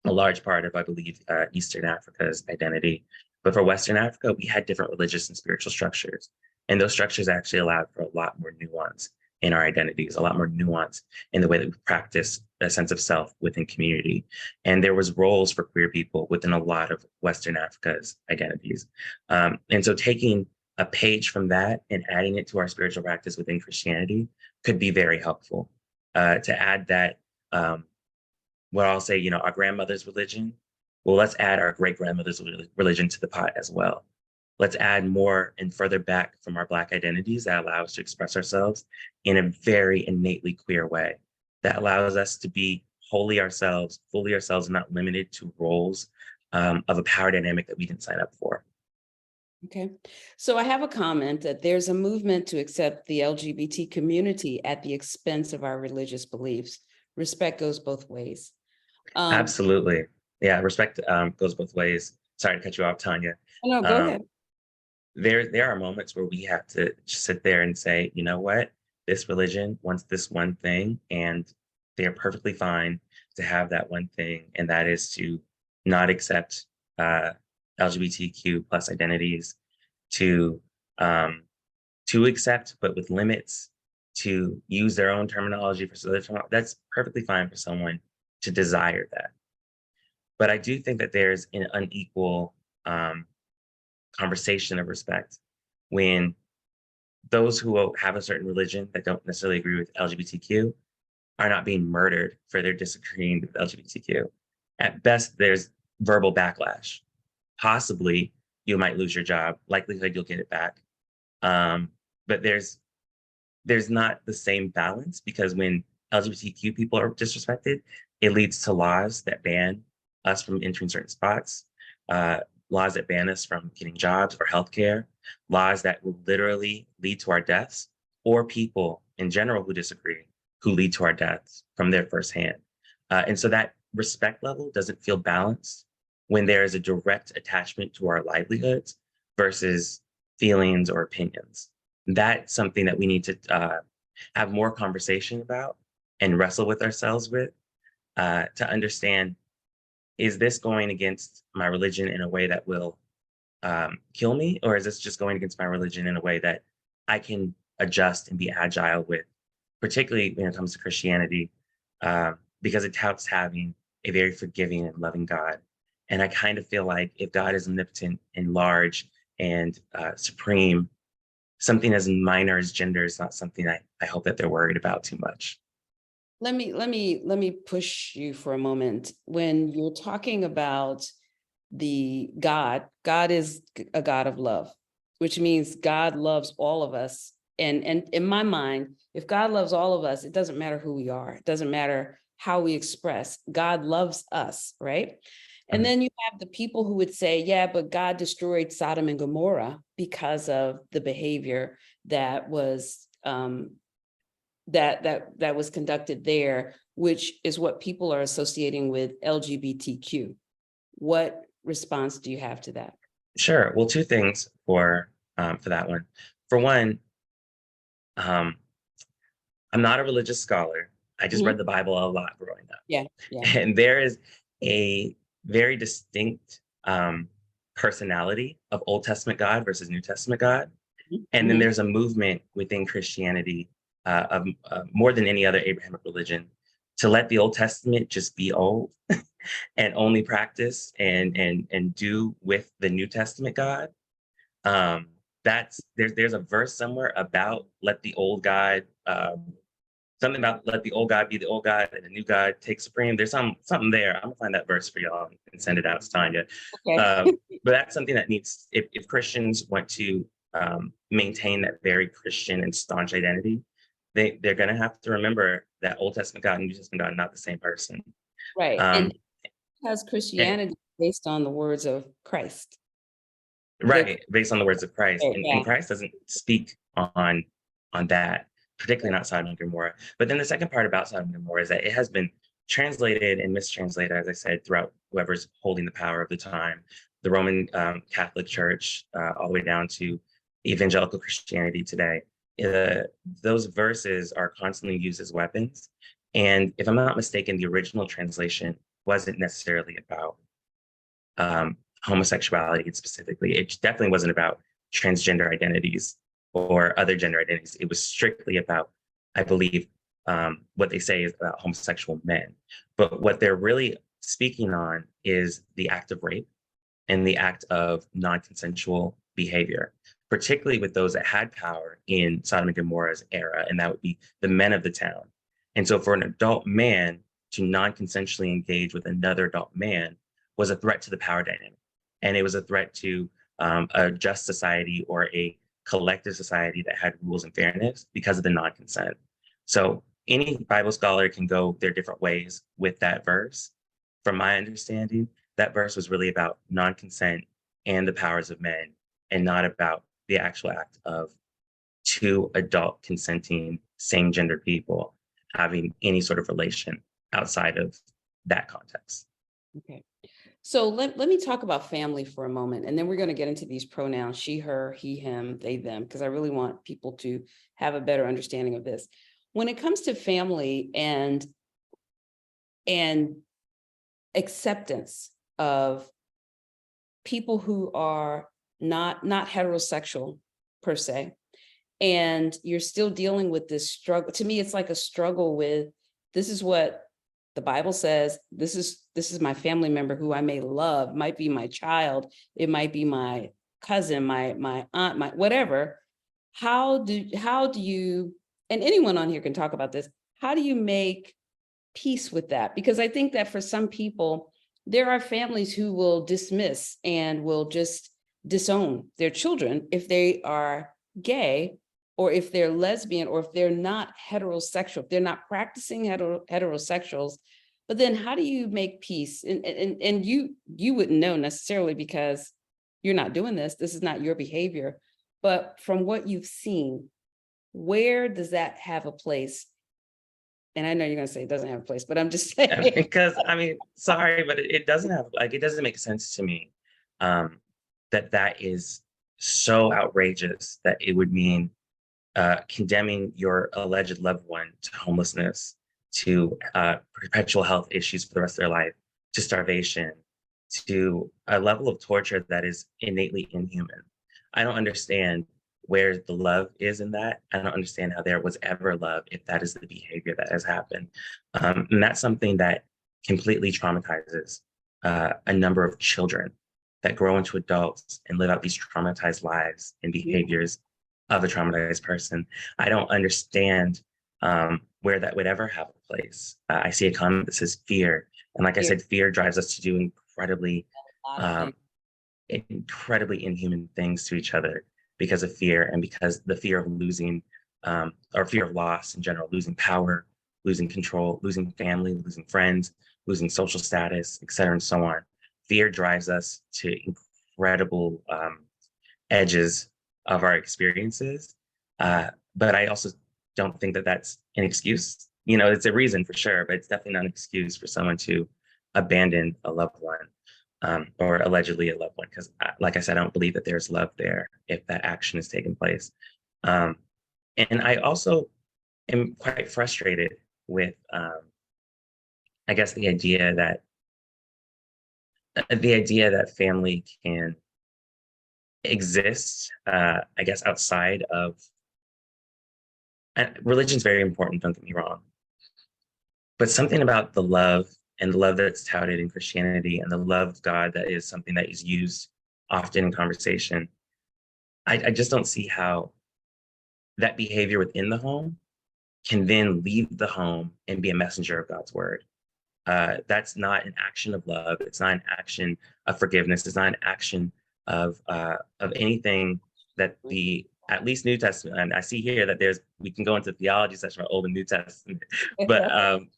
[SPEAKER 2] a large part of, I believe, Eastern Africa's identity. But for Western Africa, we had different religious and spiritual structures. And those structures actually allowed for a lot more nuance in our identities, a lot more nuance in the way that we practice a sense of self within community. And there was roles for queer people within a lot of Western Africa's identities. And so taking a page from that and adding it to our spiritual practice within Christianity could be very helpful. To add that, what I'll say, our grandmother's religion, well, let's add our great-grandmother's religion to the pot as well. Let's add more and further back from our Black identities that allow us to express ourselves in a very innately queer way, that allows us to be wholly ourselves, fully ourselves, not limited to roles of a power dynamic that we didn't sign up for.
[SPEAKER 1] Okay, so I have a comment that there's a movement to accept the LGBT community at the expense of our religious beliefs. Respect goes both ways.
[SPEAKER 2] Absolutely. Yeah, respect goes both ways. Sorry to cut you off, Tonya.
[SPEAKER 1] No, go ahead.
[SPEAKER 2] there are moments where we have to just sit there and say, you know what, this religion wants this one thing, and they're perfectly fine to have that one thing, and that is to not accept LGBTQ plus identities, to accept but with limits, to use their own terminology for other terminology. That's perfectly fine for someone to desire that. But I do think that there's an unequal conversation of respect when those who have a certain religion that don't necessarily agree with LGBTQ are not being murdered for their disagreeing with LGBTQ. At best, there's verbal backlash. Possibly, you might lose your job. Likelihood you'll get it back. But there's not the same balance, because when LGBTQ people are disrespected, it leads to laws that ban us from entering certain spots, laws that ban us from getting jobs or healthcare, laws that will literally lead to our deaths, or people in general who disagree, who lead to our deaths from their firsthand. And so that respect level doesn't feel balanced when there is a direct attachment to our livelihoods versus feelings or opinions. That's something that we need to have more conversation about and wrestle with ourselves with, to understand, is this going against my religion in a way that will kill me? Or is this just going against my religion in a way that I can adjust and be agile with, particularly when it comes to Christianity, because it touts having a very forgiving and loving God. And I kind of feel like if God is omnipotent and large and supreme, something as minor as gender is not something I hope that they're worried about too much.
[SPEAKER 1] Let me push you for a moment. When you're talking about the God is a God of love, which means God loves all of us. And in my mind, if God loves all of us, it doesn't matter who we are. It doesn't matter how we express. God loves us, right? And then you have the people who would say, yeah, but God destroyed Sodom and Gomorrah because of the behavior that was that was conducted there, which is what people are associating with LGBTQ. What response do you have to that?
[SPEAKER 2] Sure. Well, two things for that one. For one, I'm not a religious scholar. I just read the Bible a lot growing up.
[SPEAKER 1] Yeah.
[SPEAKER 2] And there is a very distinct personality of Old Testament God versus New Testament God. And then there's a movement within Christianity of more than any other Abrahamic religion to let the Old Testament just be old and only practice and do with the New Testament God. There's a verse somewhere about let the old God, something about let the old God be the old God and the new God take supreme. There's something there. I'm gonna find that verse for y'all and send it out to Tanya. Okay. But that's something that needs, if Christians want to maintain that very Christian and staunch identity, they're going to have to remember that Old Testament God and New Testament God are not the same person.
[SPEAKER 1] Right. And has Christianity based on the words of Christ.
[SPEAKER 2] Right. Based on the words of Christ. And Christ doesn't speak on that, particularly not Sodom and Gomorrah. But then the second part about Sodom and Gomorrah is that it has been translated and mistranslated, as I said, throughout whoever's holding the power of the time, the Roman Catholic Church, all the way down to evangelical Christianity today. Those verses are constantly used as weapons. And if I'm not mistaken, the original translation wasn't necessarily about homosexuality specifically. It definitely wasn't about transgender identities or other gender identities. It was strictly about, I believe, what they say is about homosexual men. But what they're really speaking on is the act of rape and the act of non-consensual behavior, particularly with those that had power in Sodom and Gomorrah's era, and that would be the men of the town. And so for an adult man to non-consensually engage with another adult man was a threat to the power dynamic. And it was a threat to a just society or a collective society that had rules and fairness because of the non-consent. So any Bible scholar can go their different ways with that verse. From my understanding, that verse was really about non-consent and the powers of men, and not about the actual act of two adult consenting same gender people having any sort of relation outside of that context.
[SPEAKER 1] Okay. So let me talk about family for a moment, and then we're going to get into these pronouns, she, her, he, him, they, them, because I really want people to have a better understanding of this. When it comes to family and acceptance of people who are not heterosexual per se, and you're still dealing with this struggle. To me, it's like a struggle with, this is what the Bible says, this is my family member who I may love, might be my child, it might be my cousin, my aunt, my whatever. How do you, and anyone on here can talk about this, how do you make peace with that? Because I think that for some people, there are families who will dismiss and will just disown their children if they are gay, or if they're lesbian, or if they're not heterosexual, if they're not practicing heterosexuals. But then how do you make peace? And you wouldn't know necessarily because you're not doing this. This is not your behavior. But from what you've seen, where does that have a place? And I know you're going to say it doesn't have a place, but I'm just saying.
[SPEAKER 2] Because I mean, sorry, but it doesn't have, like, it doesn't make sense to me that is so outrageous that it would mean condemning your alleged loved one to homelessness, to perpetual health issues for the rest of their life, to starvation, to a level of torture that is innately inhuman. I don't understand where the love is in that. I don't understand how there was ever love if that is the behavior that has happened. And that's something that completely traumatizes a number of children that grow into adults and live out these traumatized lives and behaviors of a traumatized person. I don't understand where that would ever have a place. I see a comment that says fear. And like I said, fear drives us to do incredibly inhuman things to each other because of fear, and because the fear of losing or fear of loss in general, losing power, losing control, losing family, losing friends, losing social status, et cetera, and so on. Fear drives us to incredible edges of our experiences. But I also don't think that that's an excuse. You know, it's a reason for sure, but it's definitely not an excuse for someone to abandon a loved one, or allegedly a loved one. Because like I said, I don't believe that there's love there if that action is taking place. And I also am quite frustrated with, I guess, the idea that family can exist, I guess, outside of, and religion's very important, don't get me wrong, but something about the love and the love that's touted in Christianity and the love of God that is something that is used often in conversation. I just don't see how that behavior within the home can then leave the home and be a messenger of God's word. That's not an action of love. It's not an action of forgiveness. It's not an action of anything that the, at least New Testament, and I see here that we can go into the theology section of Old and New Testament, but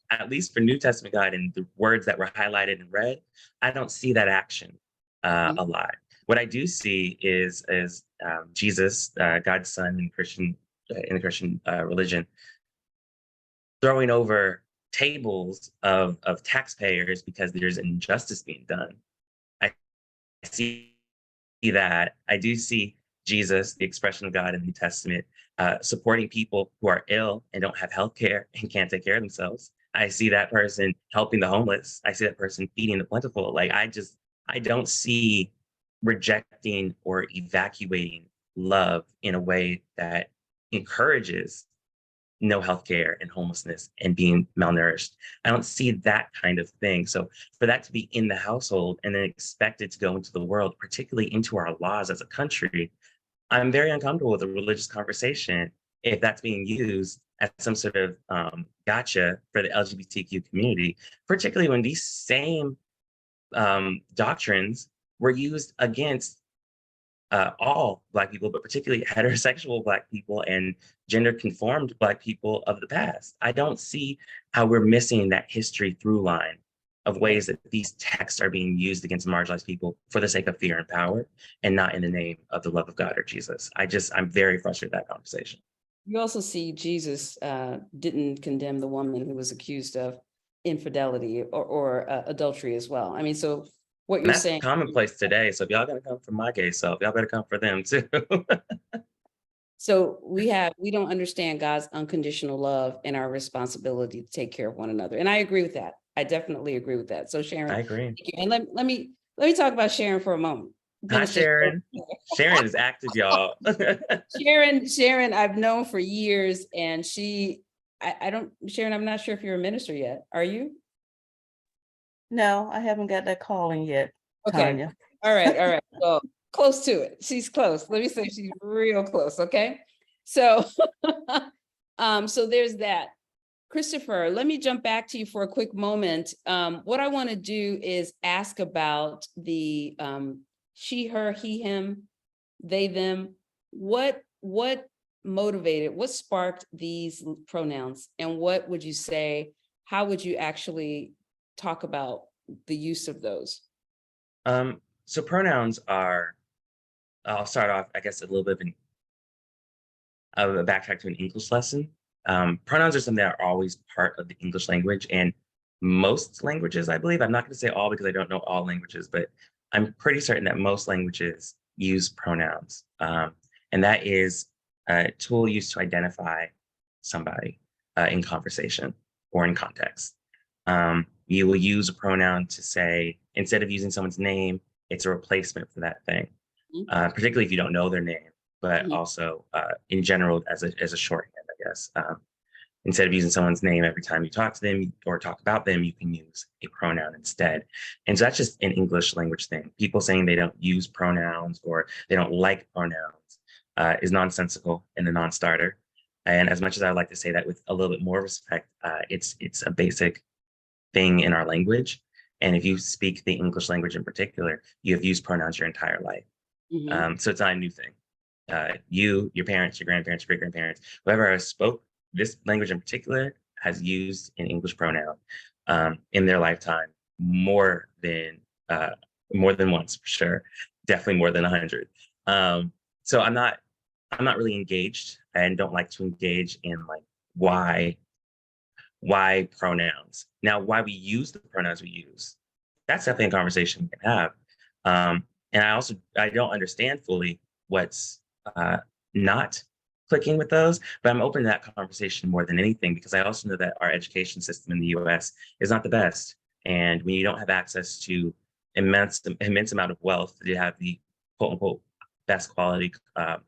[SPEAKER 2] at least for New Testament God and the words that were highlighted and read, I don't see that action a lot. What I do see is Jesus, God's son in the Christian religion, throwing over tables of taxpayers because there's injustice being done. I see that. I do see Jesus, the expression of God in the New Testament, supporting people who are ill and don't have health care and can't take care of themselves. I see that person helping the homeless. I see that person feeding the plentiful. Like, I don't see rejecting or evacuating love in a way that encourages no healthcare and homelessness and being malnourished. I don't see that kind of thing. So for that to be in the household and then expected to go into the world, particularly into our laws as a country, I'm very uncomfortable with a religious conversation if that's being used as some sort of gotcha for the LGBTQ community, particularly when these same doctrines were used against all Black people, but particularly heterosexual Black people and gender conformed Black people of the past. I don't see how we're missing that history through line of ways that these texts are being used against marginalized people for the sake of fear and power, and not in the name of the love of God or Jesus. I'm very frustrated with that conversation.
[SPEAKER 1] You also see Jesus didn't condemn the woman who was accused of infidelity or adultery as well. I mean, so what
[SPEAKER 2] And
[SPEAKER 1] you're
[SPEAKER 2] that's
[SPEAKER 1] saying.
[SPEAKER 2] commonplace today. So if y'all gonna come for my gay self, y'all better come for them too.
[SPEAKER 1] So we don't understand God's unconditional love and our responsibility to take care of one another. And I agree with that. I definitely agree with that. So Sharon,
[SPEAKER 2] I agree.
[SPEAKER 1] thank you. And let me talk about Sharon for a moment.
[SPEAKER 2] Hi, Sharon. Sharon is active, y'all.
[SPEAKER 1] Sharon, I've known for years, and Sharon, I'm not sure if you're a minister yet. Are you?
[SPEAKER 3] No, I haven't got that calling yet,
[SPEAKER 1] Okay.
[SPEAKER 3] Tanya.
[SPEAKER 1] All right. Well, close to it. She's close. Let me say she's real close. Okay. So, so there's that. Christopher, let me jump back to you for a quick moment. What I want to do is ask about the she, her, he, him, they, them. What motivated, what sparked these pronouns? And what would you say, how would you actually talk about the use of those?
[SPEAKER 2] So pronouns are, I'll start off, I guess, a little bit of a backtrack to an English lesson. Pronouns are something that are always part of the English language, and most languages, I believe, I'm not going to say all because I don't know all languages, but I'm pretty certain that most languages use pronouns. And that is a tool used to identify somebody in conversation or in context. You will use a pronoun to say, instead of using someone's name, it's a replacement for that thing, particularly if you don't know their name, but also in general as a shorthand, I guess. Instead of using someone's name every time you talk to them or talk about them, you can use a pronoun instead. And so that's just an English language thing. People saying they don't use pronouns or they don't like pronouns is nonsensical and a non-starter. And as much as I would like to say that with a little bit more respect, it's a basic thing in our language. And if you speak the English language in particular, you have used pronouns your entire life. So it's not a new thing. You, your parents, your grandparents, your great-grandparents, whoever has spoke this language in particular has used an English pronoun in their lifetime more than once, for sure. Definitely more than 100. So I'm not really engaged and don't like to engage in like why pronouns. Now, why we use the pronouns we use, that's definitely a conversation we can have. And I don't understand fully what's not clicking with those, but I'm open to that conversation more than anything, because I also know that our education system in the US is not the best. And when you don't have access to immense amount of wealth to have the quote unquote best quality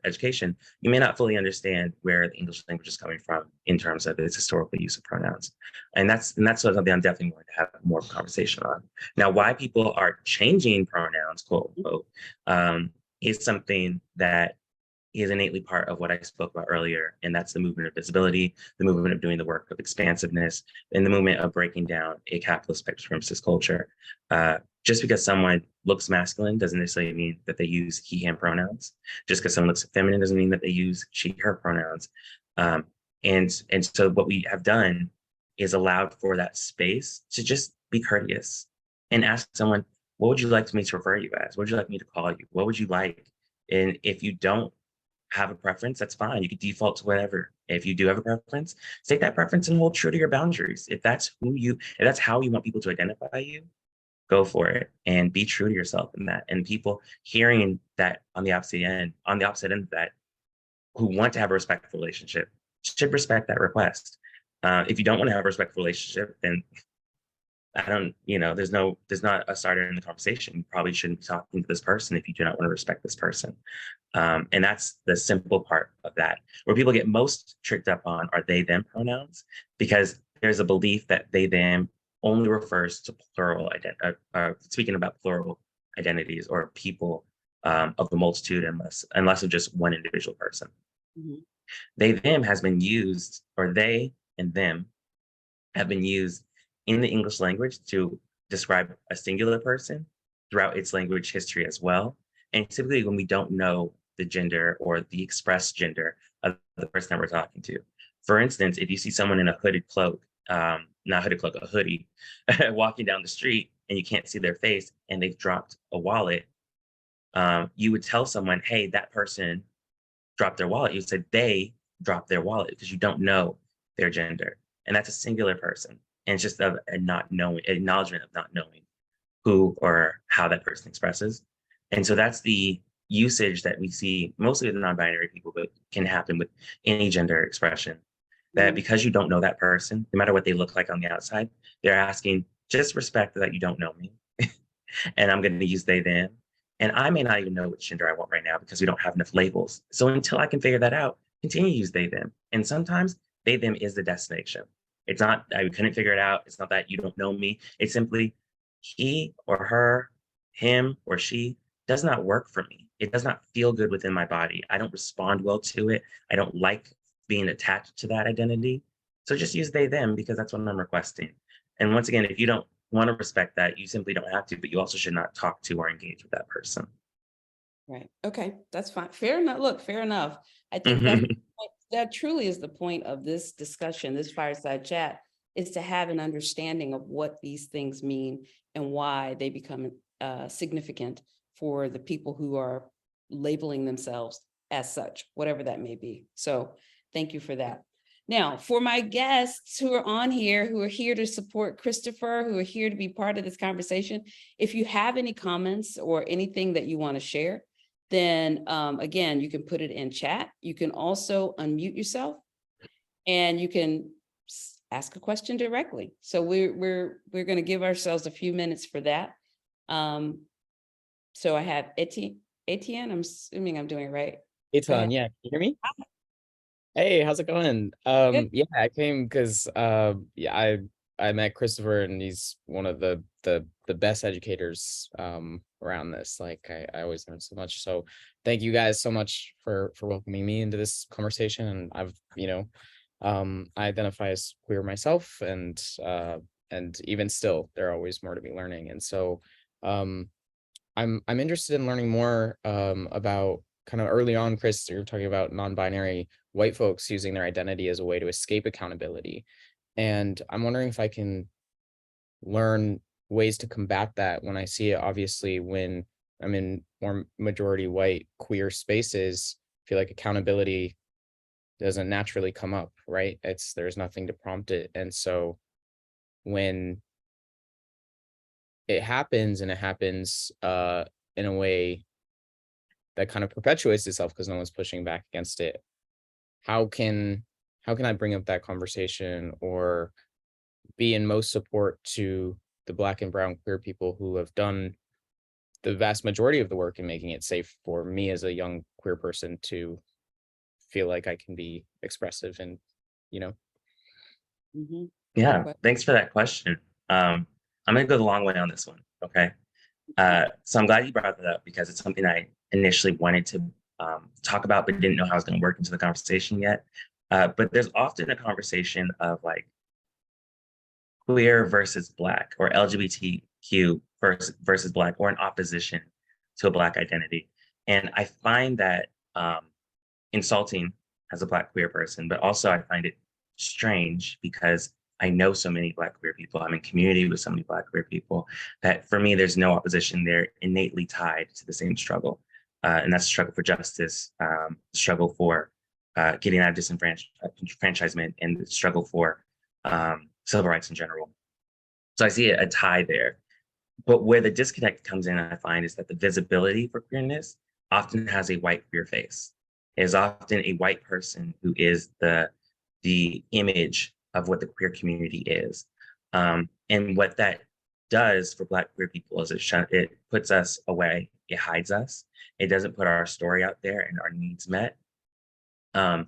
[SPEAKER 2] education, you may not fully understand where the English language is coming from in terms of its historical use of pronouns. And that's something I'm definitely going to have more of a conversation on. Now, why people are changing pronouns, quote unquote, is something that is innately part of what I spoke about earlier. And that's the movement of visibility, the movement of doing the work of expansiveness, and the movement of breaking down a capitalist supremacist culture. Just because someone looks masculine doesn't necessarily mean that they use he, him pronouns. Just because someone looks feminine doesn't mean that they use she, her pronouns. And so what we have done is allowed for that space to just be courteous and ask someone, what would you like me to refer you as? What would you like me to call you? What would you like? And if you don't have a preference, that's fine. You can default to whatever. If you do have a preference, take that preference and hold true to your boundaries. If that's how you want people to identify you, go for it and be true to yourself in that. And people hearing that on the opposite end of that, who want to have a respectful relationship, should respect that request. If you don't want to have a respectful relationship, then there's not a starter in the conversation. You probably shouldn't be talking to this person if you do not want to respect this person. And that's the simple part of that. Where people get most tricked up on are they, them pronouns, because there's a belief that they, them only refers to plural, speaking about plural identities or people of the multitude, unless of just one individual person. They, them has been used, or they and them have been used in the English language to describe a singular person throughout its language history as well. And typically when we don't know the gender or the expressed gender of the person that we're talking to. For instance, if you see someone in a hooded cloak, not hooded cloak, a hoodie, walking down the street and you can't see their face and they've dropped a wallet, you would tell someone, hey, that person dropped their wallet. You would say they dropped their wallet because you don't know their gender. And that's a singular person. And it's just a not knowing, acknowledgement of not knowing who or how that person expresses. And so that's the usage that we see mostly with non-binary people, but can happen with any gender expression. That because you don't know that person, no matter what they look like on the outside, they're asking, just respect that you don't know me. And I'm going to use they, them. And I may not even know which gender I want right now because we don't have enough labels. So until I can figure that out, continue to use they, them. And sometimes they, them is the destination. It's not, I couldn't figure it out. It's not that you don't know me. It's simply he or her, him or she does not work for me. It does not feel good within my body. I don't respond well to it. I don't like being attached to that identity. So just use they, them, because that's what I'm requesting. And once again, if you don't want to respect that, you simply don't have to, but you also should not talk to or engage with that person.
[SPEAKER 1] Right. Okay. That's fine. Fair enough. Look, fair enough. I think that truly is the point of this discussion, this fireside chat, is to have an understanding of what these things mean and why they become significant for the people who are labeling themselves as such, whatever that may be. So thank you for that. Now, for my guests who are on here, who are here to support Christopher, who are here to be part of this conversation, if you have any comments or anything that you want to share, then again, you can put it in chat. You can also unmute yourself and you can ask a question directly. So we're going to give ourselves a few minutes for that. So I have Etienne, I'm assuming I'm doing it right.
[SPEAKER 4] Etienne, yeah, can you hear me? Hey, how's it going? Yeah, I came because yeah, I met Christopher and he's one of the best educators around this. Like I always learn so much. So thank you guys so much for welcoming me into this conversation. And I've, I identify as queer myself, and even still there are always more to be learning. And so I'm interested in learning more about kind of early on, Chris, you're talking about non-binary white folks using their identity as a way to escape accountability. And I'm wondering if I can learn ways to combat that when I see it. Obviously, when I'm in more majority white queer spaces, I feel like accountability doesn't naturally come up, right? There's nothing to prompt it. And so when it happens, and it happens in a way that kind of perpetuates itself because no one's pushing back against it, how can I bring up that conversation or be in most support to the Black and brown queer people who have done the vast majority of the work in making it safe for me as a young queer person to feel like I can be expressive and,
[SPEAKER 2] Yeah, thanks for that question. I'm going to go the long way on this one. Okay. So I'm glad you brought that up because it's something I initially wanted to talk about, but didn't know how I was going to work into the conversation yet. But there's often a conversation of like queer versus Black, or LGBTQ versus Black, or in opposition to a Black identity. And I find that insulting as a Black queer person, but also I find it strange because I know so many Black queer people. I'm in community with so many Black queer people that for me, there's no opposition. They're innately tied to the same struggle. And that's the struggle for justice, the struggle for getting out of disenfranchisement, and the struggle for civil rights in general. So I see a tie there. But where the disconnect comes in, I find, is that the visibility for queerness often has a white queer face. It is often a white person who is the image of what the queer community is. And what that does for Black queer people is it puts us away, it hides us, it doesn't put our story out there and our needs met. And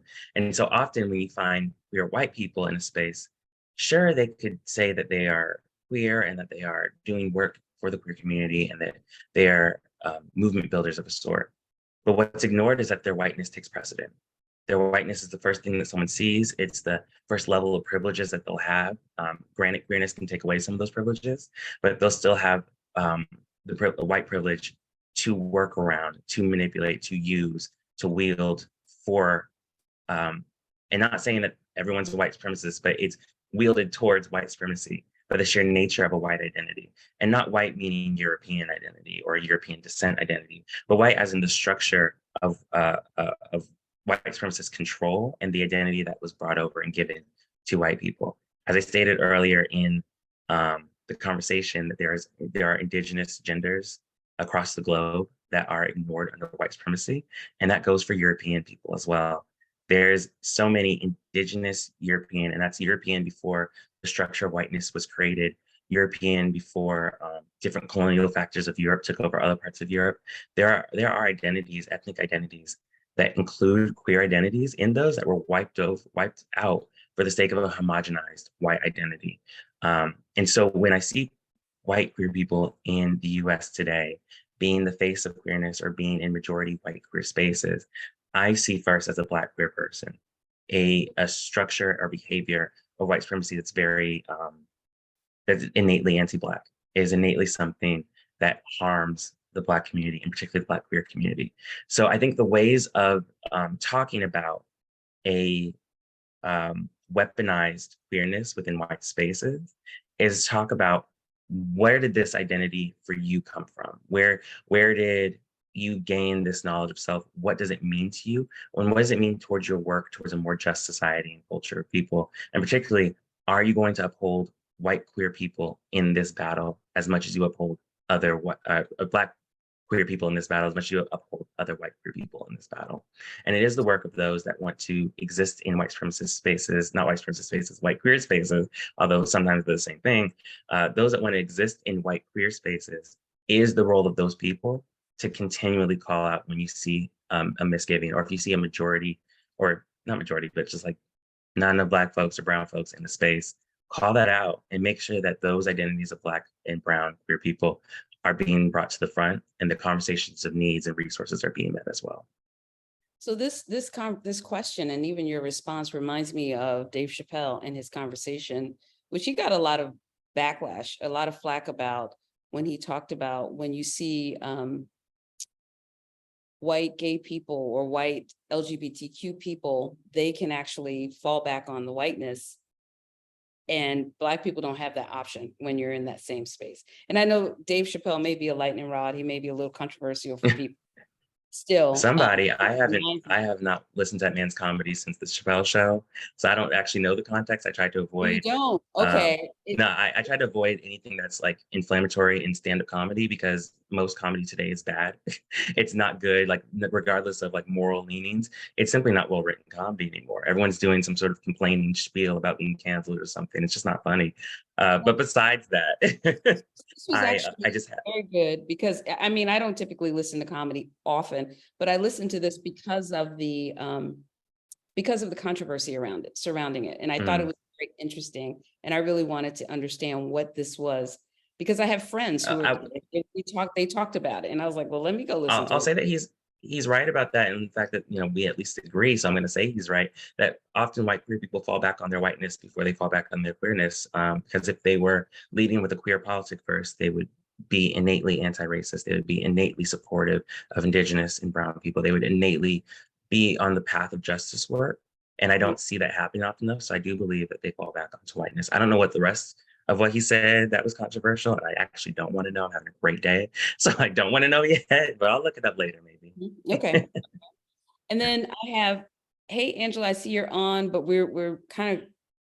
[SPEAKER 2] so often when you find queer white people in a space, sure, they could say that they are queer and that they are doing work for the queer community and that they are movement builders of a sort. But what's ignored is that their whiteness takes precedent. Their whiteness is the first thing that someone sees. It's the first level of privileges that they'll have. Granted, queerness can take away some of those privileges, but they'll still have the white privilege to work around, to manipulate, to use, to wield for, and not saying that everyone's a white supremacist, but it's wielded towards white supremacy by the sheer nature of a white identity. And not white meaning European identity or European descent identity, but white as in the structure of white supremacist control and the identity that was brought over and given to white people. As I stated earlier in the conversation that there are indigenous genders across the globe that are ignored under white supremacy, and that goes for European people as well. There's so many indigenous European, and that's European before the structure of whiteness was created, European before different colonial factors of Europe took over other parts of Europe. There are identities, ethnic identities, that include queer identities in those that were wiped out for the sake of a homogenized white identity. And so when I see white queer people in the US today being the face of queerness or being in majority white queer spaces, I see first as a Black queer person, a structure or behavior of white supremacy that's very, that's innately anti-Black, is innately something that harms the Black community, and particularly the Black queer community. So I think the ways of talking about a weaponized queerness within white spaces is talk about, where did this identity for you come from? Where did you gain this knowledge of self? What does it mean to you? And what does it mean towards your work towards a more just society and culture of people? And particularly, are you going to uphold white queer people in this battle as much as you uphold other Black queer people in this battle as much as you uphold other white queer people in this battle? And it is the work of those that want to exist in white supremacist spaces, not white supremacist spaces, white queer spaces, although sometimes they're the same thing. Those that want to exist in white queer spaces, is the role of those people to continually call out when you see a misgiving, or if you see a majority, or not majority, but just like none of Black folks or brown folks in the space, call that out and make sure that those identities of Black and brown queer people are being brought to the front, and the conversations of needs and resources are being met as well.
[SPEAKER 1] So this question and even your response reminds me of Dave Chappelle and his conversation, which he got a lot of backlash, a lot of flack about, when he talked about when you see white gay people or white LGBTQ people, they can actually fall back on the whiteness, and Black people don't have that option when you're in that same space. And I know Dave Chappelle may be a lightning rod. He may be a little controversial for people. Still,
[SPEAKER 2] Somebody, I have not listened to that man's comedy since the Chappelle Show, so I don't actually know the context. I tried to avoid.
[SPEAKER 1] You don't? Okay.
[SPEAKER 2] No, I try to avoid anything that's like inflammatory in stand-up comedy, because most comedy today is bad. It's not good, like regardless of like moral leanings. It's simply not well-written comedy anymore. Everyone's doing some sort of complaining spiel about being canceled or something. It's just not funny. But besides that,
[SPEAKER 1] This was
[SPEAKER 2] I just have.
[SPEAKER 1] very good, because I mean, I don't typically listen to comedy often, but I listened to this because of the controversy around it, surrounding it. And I thought it was very interesting. And I really wanted to understand what this was, because I have friends who they talked about it. And I was like, well, let me go listen to it.
[SPEAKER 2] I'll say that he's right about that, and the fact that, you know, we at least agree. So I'm going to say he's right, that often white queer people fall back on their whiteness before they fall back on their queerness. Because if they were leading with a queer politic first, they would be innately anti-racist. They would be innately supportive of Indigenous and brown people. They would innately be on the path of justice work. And I don't see that happening often enough. So I do believe that they fall back onto whiteness. I don't know what the rest of what he said that was controversial, and I actually don't want to know. I'm having a great day, so I don't want to know yet, but I'll look it up later maybe.
[SPEAKER 1] Okay. And then I have, hey, Angela, I see you're on, but we're kind of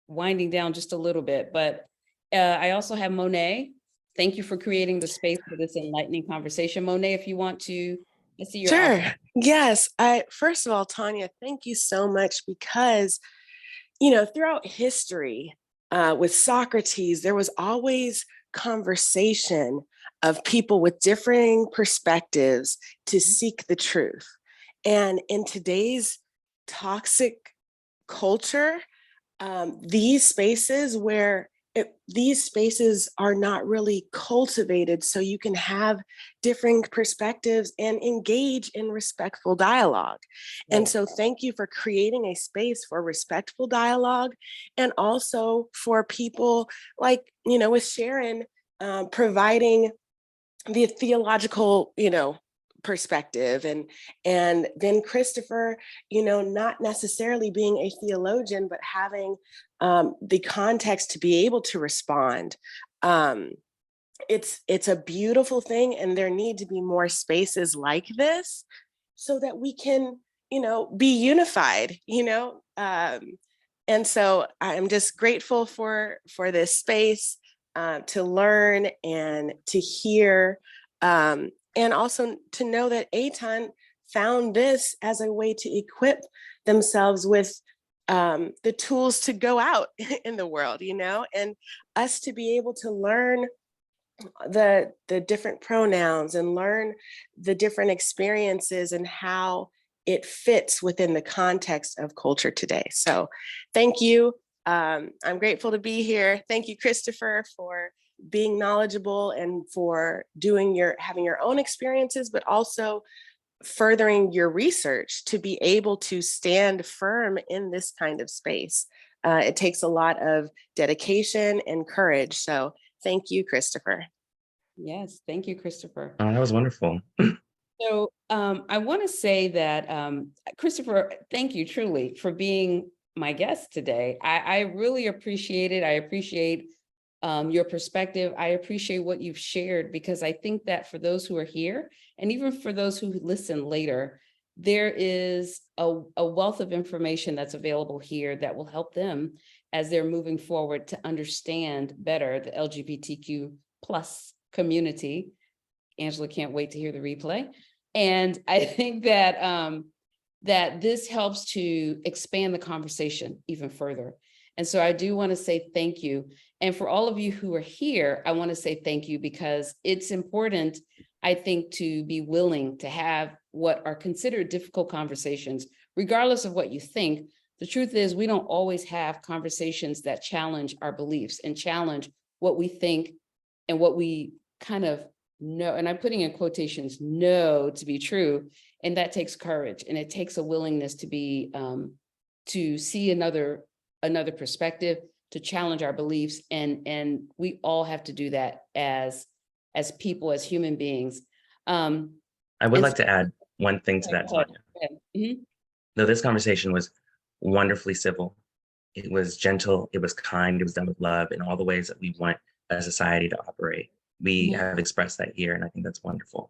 [SPEAKER 1] winding down just a little bit. But I also have Monet. Thank you for creating the space for this enlightening conversation. Monet, if you want to, I see you're
[SPEAKER 5] Sure.
[SPEAKER 1] off.
[SPEAKER 5] Yes. First of all, Tonya, thank you so much, because, you know, throughout history, with Socrates, there was always conversation of people with differing perspectives to seek the truth. And in today's toxic culture, these spaces these spaces are not really cultivated so you can have differing perspectives and engage in respectful dialogue. And so thank you for creating a space for respectful dialogue, and also for people like, you know, with Sharon, providing the theological, you know, perspective, and then Christopher, you know, not necessarily being a theologian, but having the context to be able to respond. It's a beautiful thing, and there need to be more spaces like this so that we can, you know, be unified, you know. And so I'm just grateful for this space. to learn and to hear, and also to know that Aton found this as a way to equip themselves with the tools to go out in the world, and us to be able to learn the different pronouns and learn the different experiences and how it fits within the context of culture today. So thank you. I'm grateful to be here. Thank you, Christopher, for being knowledgeable and for having your own experiences, but also furthering your research to be able to stand firm in this kind of space. It takes a lot of dedication and courage. So thank you, Christopher.
[SPEAKER 1] Yes, thank you, Christopher.
[SPEAKER 2] Oh, that was wonderful.
[SPEAKER 1] So I want to say that, Christopher, thank you truly for being my guest today. I really appreciate it. I appreciate your perspective. I appreciate what you've shared, because I think that for those who are here, and even for those who listen later, there is a wealth of information that's available here that will help them as they're moving forward to understand better the LGBTQ plus community. Angela can't wait to hear the replay. And I think that that this helps to expand the conversation even further. And so I do want to say thank you. And for all of you who are here, I want to say thank you, because it's important, I think, to be willing to have what are considered difficult conversations, regardless of what you think. The truth is, we don't always have conversations that challenge our beliefs and challenge what we think and what we kind of know, and I'm putting in quotations, know to be true. And that takes courage, and it takes a willingness to be, to see another perspective, to challenge our beliefs. And we all have to do that as people, as human beings.
[SPEAKER 2] I would like to add one thing to that, Tonya.
[SPEAKER 1] Mm-hmm.
[SPEAKER 2] Though this conversation was wonderfully civil, it was gentle, it was kind, it was done with love in all the ways that we want a society to operate. We have expressed that here, and I think that's wonderful.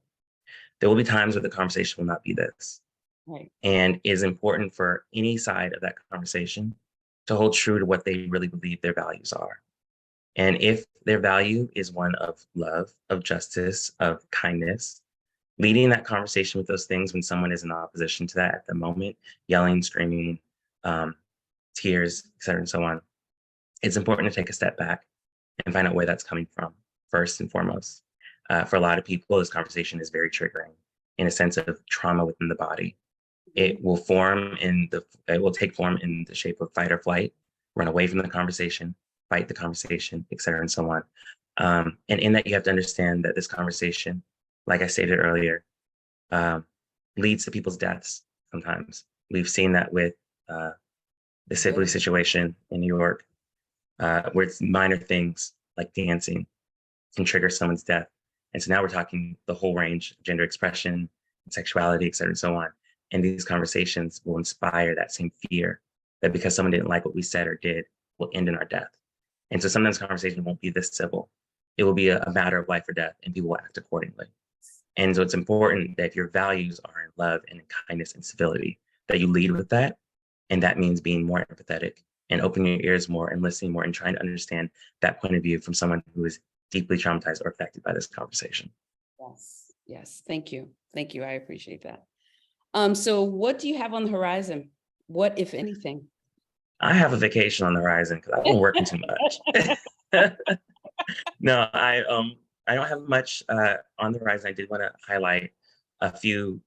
[SPEAKER 2] There will be times where the conversation will not be this.
[SPEAKER 1] Right.
[SPEAKER 2] And it is important for any side of that conversation to hold true to what they really believe their values are. And if their value is one of love, of justice, of kindness, leading that conversation with those things when someone is in opposition to that at the moment, yelling, screaming, tears, et cetera, and so on, it's important to take a step back and find out where that's coming from, first and foremost. For a lot of people, this conversation is very triggering in a sense of trauma within the body. It will take form in the shape of fight or flight, run away from the conversation, fight the conversation, et cetera, and so on. And in that, you have to understand that this conversation, like I stated earlier, leads to people's deaths sometimes. We've seen that with the Sibley situation in New York, where it's minor things like dancing can trigger someone's death. And so now we're talking the whole range of gender expression, sexuality, et cetera, and so on. And these conversations will inspire that same fear that because someone didn't like what we said or did, will end in our death. And so sometimes conversation won't be this civil. It will be a matter of life or death, and people will act accordingly. And so it's important that if your values are in love and in kindness and civility, that you lead with that. And that means being more empathetic and opening your ears more and listening more and trying to understand that point of view from someone who is deeply traumatized or affected by this conversation.
[SPEAKER 1] Yes. Yes. Thank you. Thank you. I appreciate that. So what do you have on the horizon? What, if anything?
[SPEAKER 2] I have a vacation on the horizon because I've been working too much. No, I don't have much on the horizon. I did want to highlight a few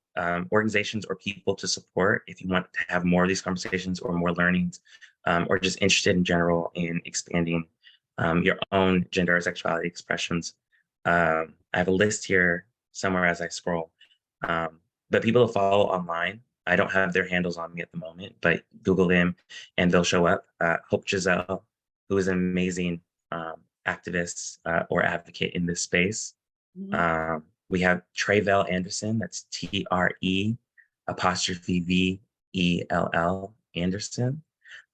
[SPEAKER 2] organizations or people to support if you want to have more of these conversations or more learnings, or just interested in general in expanding your own gender or sexuality expressions. I have a list here somewhere as I scroll, but people to follow online. I don't have their handles on me at the moment, but Google them and they'll show up. Hope Giselle, who is an amazing activist or advocate in this space.
[SPEAKER 1] Mm-hmm.
[SPEAKER 2] We have Trevell Anderson, that's TRE_VELL Anderson,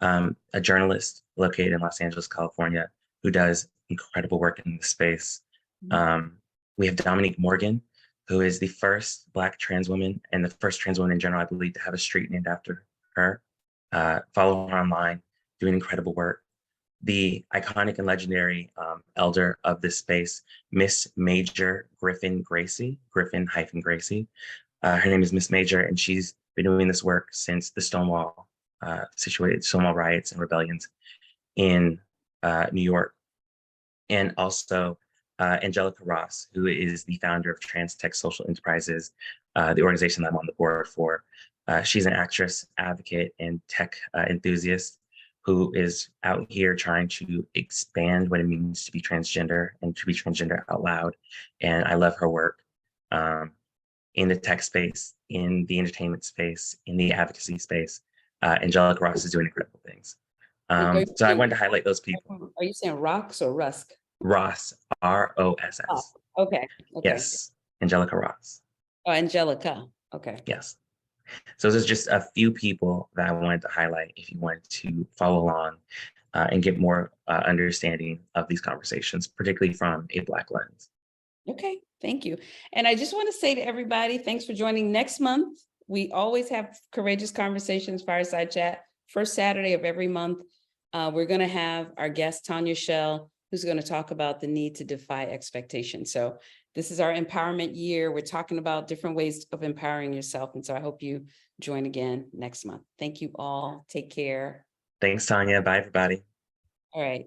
[SPEAKER 2] a journalist located in Los Angeles, California, who does incredible work in this space. We have Dominique Morgan, who is the first Black trans woman and the first trans woman in general, I believe, to have a street named after her. Follow her online, doing incredible work. the iconic and legendary elder of this space, Miss Major Griffin Gracie, Griffin-Gracie. Her name is Miss Major, and she's been doing this work since the Stonewall riots and rebellions in New York. And also Angelica Ross, who is the founder of TransTech Social Enterprises, the organization that I'm on the board for. She's an actress, advocate, and tech enthusiast who is out here trying to expand what it means to be transgender and to be transgender out loud. And I love her work in the tech space, in the entertainment space, in the advocacy space. Angelica Ross is doing incredible things. So I wanted to highlight those people.
[SPEAKER 1] Are you saying rocks or rusk?
[SPEAKER 2] Ross, R-O-S-S.
[SPEAKER 1] Oh, okay.
[SPEAKER 2] Yes, Angelica Ross.
[SPEAKER 1] Oh, Angelica. Okay.
[SPEAKER 2] Yes. So there's just a few people that I wanted to highlight if you want to follow along and get more understanding of these conversations, particularly from a Black lens.
[SPEAKER 1] Okay, thank you. And I just want to say to everybody, thanks for joining. Next month, we always have Courageous Conversations Fireside Chat, first Saturday of every month. We're going to have our guest, Tonya Shell, who's going to talk about the need to defy expectation. So this is our empowerment year. We're talking about different ways of empowering yourself. And so I hope you join again next month. Thank you all. Take care.
[SPEAKER 2] Thanks, Tonya. Bye, everybody.
[SPEAKER 1] All right.